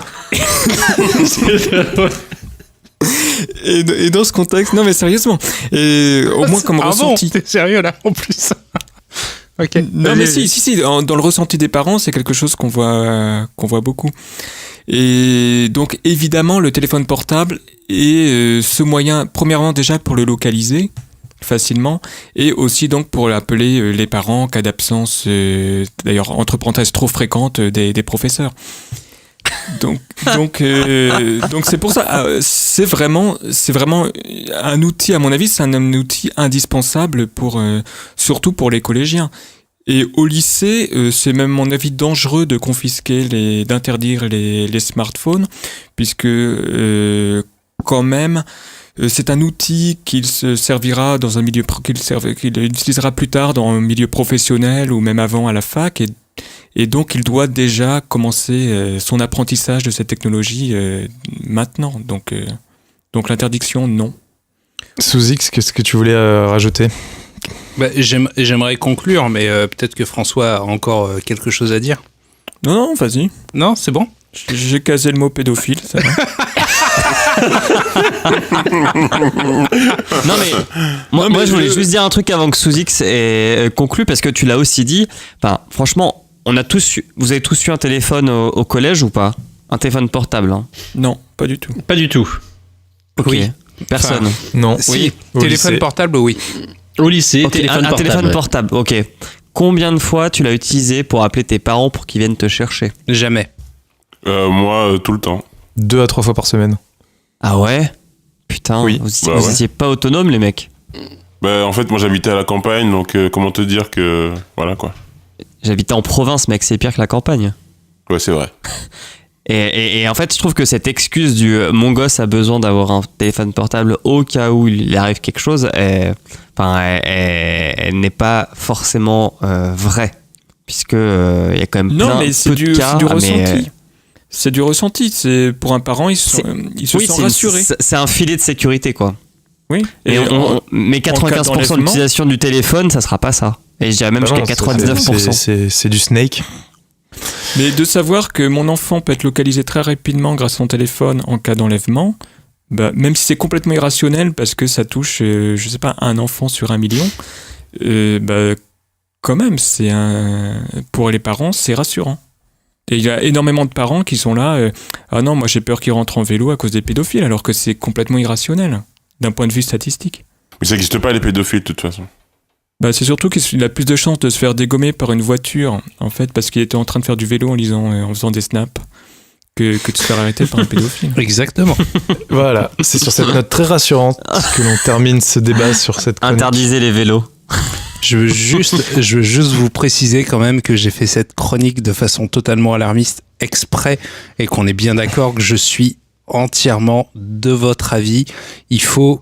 Et dans ce contexte, non mais sérieusement, et au moins comme ressenti. Bon, t'es sérieux là en plus. Ok. Non mais si, dans le ressenti des parents, c'est quelque chose qu'on voit beaucoup. Et donc évidemment, le téléphone portable est ce moyen, premièrement déjà pour le localiser facilement, et aussi donc pour appeler les parents en cas d'absence, d'ailleurs entre parenthèses trop fréquente des professeurs. Donc c'est pour ça, c'est vraiment un outil, à mon avis, c'est un outil indispensable surtout pour les collégiens. Et au lycée, c'est même, à mon avis, dangereux de confisquer d'interdire les smartphones, puisque quand même, c'est un outil qu'il se servira dans un milieu qu'il utilisera plus tard dans un milieu professionnel ou même avant à la fac, et donc il doit déjà commencer son apprentissage de cette technologie maintenant. Donc l'interdiction, non. Sous-X, qu'est-ce que tu voulais rajouter ? J'aimerais conclure, mais peut-être que François a encore quelque chose à dire. Non, vas-y. Non, c'est bon ? J'ai casé le mot pédophile, ça va. Non mais moi je voulais juste dire un truc avant que Sous-X conclue, parce que tu l'as aussi dit. Enfin, franchement, vous avez tous eu un téléphone au collège ou pas ? Un téléphone portable, hein ? Non, pas du tout. Pas du tout. Ok. Oui. Personne. Non. Oui. Au Téléphone lycée. portable, oui. Au lycée, Ok, téléphone un portable. téléphone Ouais. portable, ok. Combien de fois tu l'as utilisé pour appeler tes parents pour qu'ils viennent te chercher ? Jamais. Moi, tout le temps. 2 à 3 fois par semaine. Ah ouais ? Putain, Oui. vous étiez pas autonomes, les mecs. En fait, moi, j'habitais à la campagne, donc comment te dire que... Voilà, quoi. J'habitais en province, mec, c'est pire que la campagne. Ouais, c'est vrai. Et en fait, je trouve que cette excuse du mon gosse a besoin d'avoir un téléphone portable au cas où il arrive quelque chose, elle n'est pas forcément vraie, puisque il y a quand même Non, plein mais peu c'est de du cas. ressenti. C'est du ressenti. C'est pour un parent, il se sent rassuré. C'est un filet de sécurité, quoi. Oui. Mais 95% de l'utilisation du téléphone, ça sera pas ça. Et je dirais même jusqu'à 99%. C'est du Snake. Mais de savoir que mon enfant peut être localisé très rapidement grâce à son téléphone en cas d'enlèvement, même si c'est complètement irrationnel parce que ça touche, je sais pas, un enfant sur 1 million, quand même, pour les parents, c'est rassurant. Et il y a énormément de parents qui sont là, ah non, moi j'ai peur qu'il rentre en vélo à cause des pédophiles, alors que c'est complètement irrationnel d'un point de vue statistique. Mais ça n'existe pas, les pédophiles, de toute façon. C'est surtout qu'il a plus de chances de se faire dégommer par une voiture, en fait, parce qu'il était en train de faire du vélo en faisant des snaps, que de se faire arrêter par un pédophile. Exactement. Voilà, c'est sur cette note très rassurante que l'on termine ce débat sur cette chronique. Interdisez les vélos. Je veux juste vous préciser quand même que j'ai fait cette chronique de façon totalement alarmiste exprès et qu'on est bien d'accord que je suis entièrement de votre avis. Il faut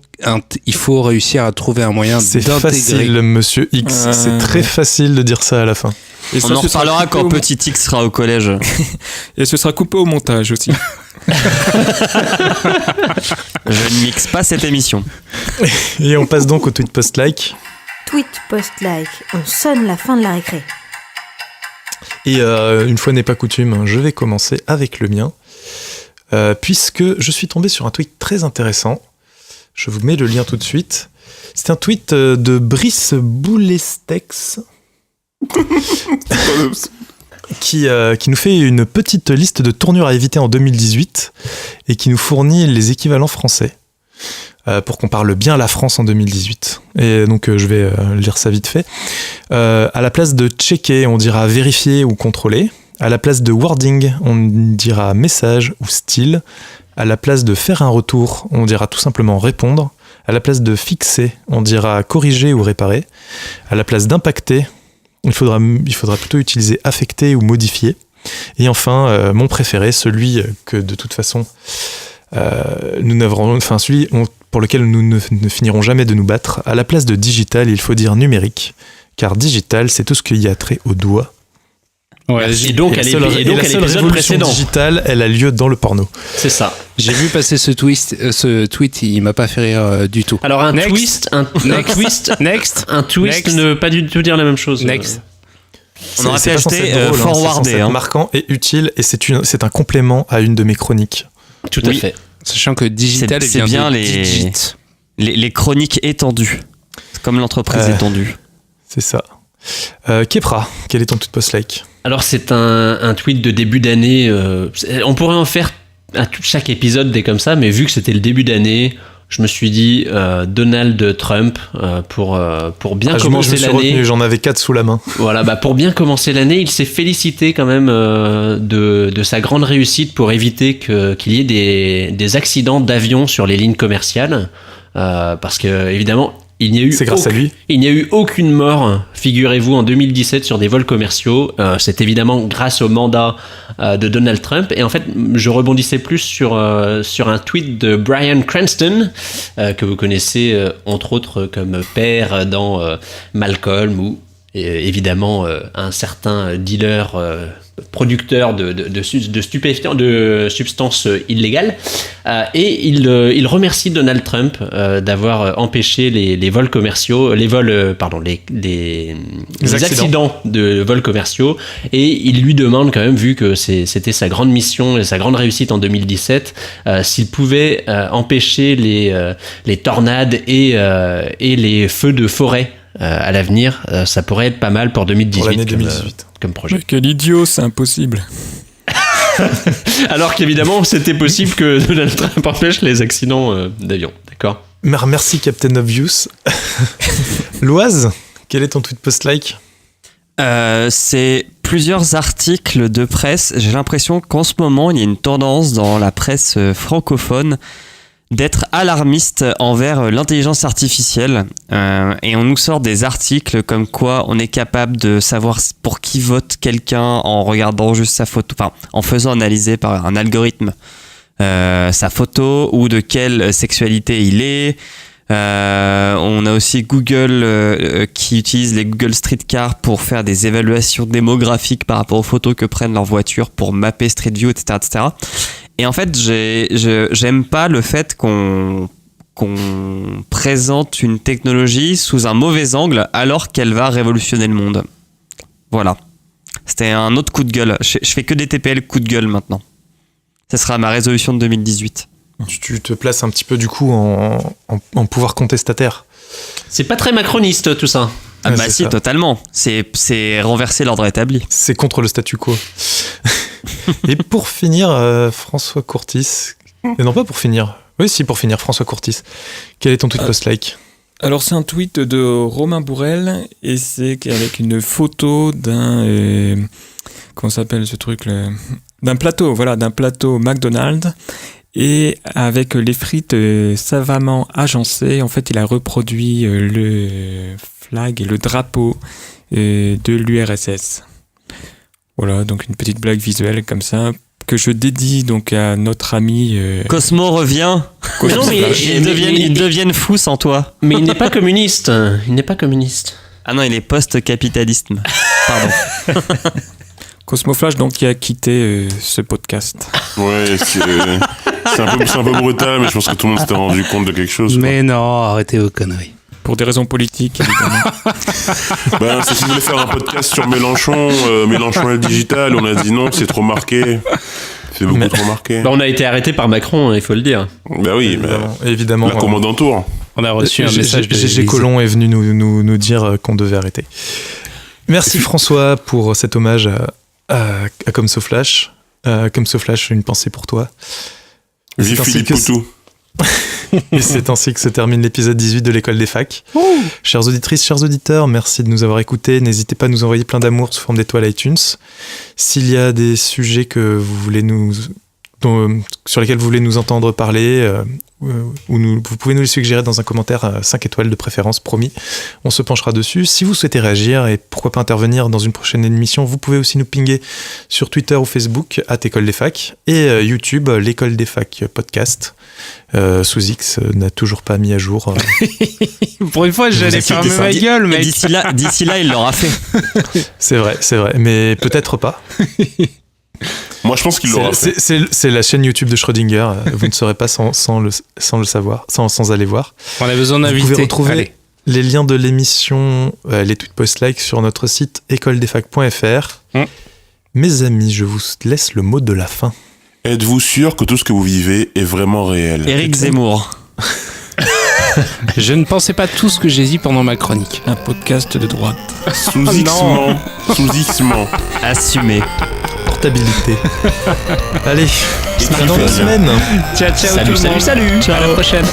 réussir à trouver un moyen d'intégrer. C'est facile, monsieur X. C'est très facile de dire ça à la fin. Et on en reparlera quand petit X sera au collège. Et ce sera coupé au montage aussi. Je ne mixe pas cette émission. Et on passe donc au tweet post-like. Tweet post-like, on sonne la fin de la récré. Et une fois n'est pas coutume, je vais commencer avec le mien, puisque je suis tombé sur un tweet très intéressant. Je vous mets le lien tout de suite. C'est un tweet de Brice Boulestex qui nous fait une petite liste de tournures à éviter en 2018 et qui nous fournit les équivalents français pour qu'on parle bien la France en 2018. Et donc je vais lire ça vite fait. À la place de checker, on dira vérifier ou contrôler. À la place de wording, on dira message ou style. À la place de faire un retour, on dira tout simplement répondre. À la place de fixer, on dira corriger ou réparer. À la place d'impacter, il faudra plutôt utiliser affecter ou modifier. Et enfin, mon préféré, celui que de toute façon, celui pour lequel nous ne finirons jamais de nous battre. À la place de digital, il faut dire numérique, car digital, c'est tout ce qui a trait au doigt. Ouais, et donc à l'épisode précédent. Digitale, elle a lieu dans le porno. C'est ça. J'ai vu passer ce tweet, il m'a pas fait rire du tout. Alors un twist ne veut pas du tout dire la même chose. Next. On aurait pu acheter forwarder. C'est marquant et utile, et c'est un complément à une de mes chroniques. Tout à fait. Sachant que digital c'est bien les chroniques étendues. C'est comme l'entreprise étendue. C'est ça. Kepra, quel est ton tweet post-like ? Alors c'est un tweet de début d'année. On pourrait en faire à chaque épisode des comme ça, mais vu que c'était le début d'année, je me suis dit Donald Trump pour bien commencer l'année. Retenu, j'en avais 4 sous la main. Voilà, pour bien commencer l'année, il s'est félicité quand même de sa grande réussite pour éviter qu'il y ait des accidents d'avion sur les lignes commerciales, parce que évidemment. C'est grâce à lui. Il n'y a eu aucune mort, figurez-vous, en 2017 sur des vols commerciaux. C'est évidemment grâce au mandat de Donald Trump. Et en fait, je rebondissais plus sur un tweet de Bryan Cranston, que vous connaissez entre autres comme père dans Malcolm, ou évidemment un certain dealer producteur de stupéfiants, de substances illégales, et il remercie Donald Trump d'avoir empêché les vols commerciaux, les accidents de vols commerciaux, et il lui demande quand même, vu que c'était sa grande mission et sa grande réussite en 2017, s'il pouvait empêcher les tornades et les feux de forêt à l'avenir. Ça pourrait être pas mal pour 2018, pour l'année 2018. Comme projet. Mais quel idiot, c'est impossible. Alors qu'évidemment, c'était possible que Donald Trump empêche les accidents d'avion. D'accord. Merci, Captain Obvious. Loise, quel est ton tweet post-like ? C'est plusieurs articles de presse. J'ai l'impression qu'en ce moment, il y a une tendance dans la presse francophone d'être alarmiste envers l'intelligence artificielle, et on nous sort des articles comme quoi on est capable de savoir pour qui vote quelqu'un en regardant juste sa photo, enfin en faisant analyser par un algorithme sa photo ou de quelle sexualité il est. On a aussi Google qui utilise les Google Streetcar pour faire des évaluations démographiques par rapport aux photos que prennent leurs voitures pour mapper Street View, etc., etc. Et en fait, j'aime pas le fait qu'on présente une technologie sous un mauvais angle alors qu'elle va révolutionner le monde. Voilà. C'était un autre coup de gueule. Je fais que des TPL coup de gueule maintenant. Ça sera ma résolution de 2018. Tu te places un petit peu du coup en pouvoir contestataire. C'est pas très macroniste tout ça. Ah bah si, ça. Totalement. C'est renverser l'ordre établi. C'est contre le statu quo. Et pour finir, François Courtis. Et non, pas pour finir. Oui, si, pour finir, François Courtis. Quel est ton tweet post-like ? Alors, c'est un tweet de Romain Bourrel, et c'est avec une photo d'un... comment s'appelle ce truc là ? D'un plateau McDonald's, et avec les frites savamment agencées. En fait, il a reproduit le flag et le drapeau de l'URSS. Voilà, donc une petite blague visuelle comme ça, que je dédie donc à notre ami... Cosmo revient. Non, mais ils deviennent fous sans toi. Mais il n'est pas communiste. Ah non, il est post-capitaliste. Pardon. Cosmo Flash, donc, qui a quitté ce podcast. Ouais, c'est un peu brutal, mais je pense que tout le monde s'était rendu compte de quelque chose. Mais non, arrêtez vos conneries. Pour des raisons politiques, évidemment. Ben, c'est si vous voulez faire un podcast sur Mélenchon, Mélenchon et le digital, on a dit non, c'est trop marqué. C'est beaucoup trop marqué. Bah, on a été arrêté par Macron, hein, il faut le dire. Ben oui, évidemment. la commande en tour. On a reçu un message de GG Colomb est venu nous dire qu'on devait arrêter. Merci François pour cet hommage à Comme So Flash. Comme So Flash, une pensée pour toi. Vive Philippe Poutou. Et c'est ainsi que se termine l'épisode 18 de l'école des facs. Chères auditrices, chers auditeurs, merci de nous avoir écoutés. N'hésitez pas à nous envoyer plein d'amour sous forme d'étoiles iTunes. S'il y a des sujets que vous voulez sur lesquels vous voulez nous entendre parler, vous pouvez nous les suggérer dans un commentaire 5 étoiles de préférence, promis. On se penchera dessus. Si vous souhaitez réagir et pourquoi pas intervenir dans une prochaine émission, vous pouvez aussi nous pinguer sur Twitter ou Facebook @École des facs et YouTube l'École des facs podcast. Sous X n'a toujours pas mis à jour. Pour une fois, j'allais fermer ma gueule, mec. D'ici là, il l'aura fait. C'est vrai, mais peut-être pas. Moi, je pense qu'il l'aura fait. C'est la chaîne YouTube de Schrödinger. Vous ne saurez pas sans le savoir, sans aller voir. On a besoin d'inviter. Vous pouvez retrouver les liens de l'émission, les tweets post-like sur notre site écoledesfacs.fr. Mes amis, je vous laisse le mot de la fin. Êtes-vous sûr que tout ce que vous vivez est vraiment réel? Éric Zemmour. Je ne pensais pas tout ce que j'ai dit pendant ma chronique. Un podcast de droite. Sous X-ment. Assumé. Portabilité. Allez, à dans 2 semaines. Ciao, tout le monde. Salut. À la prochaine.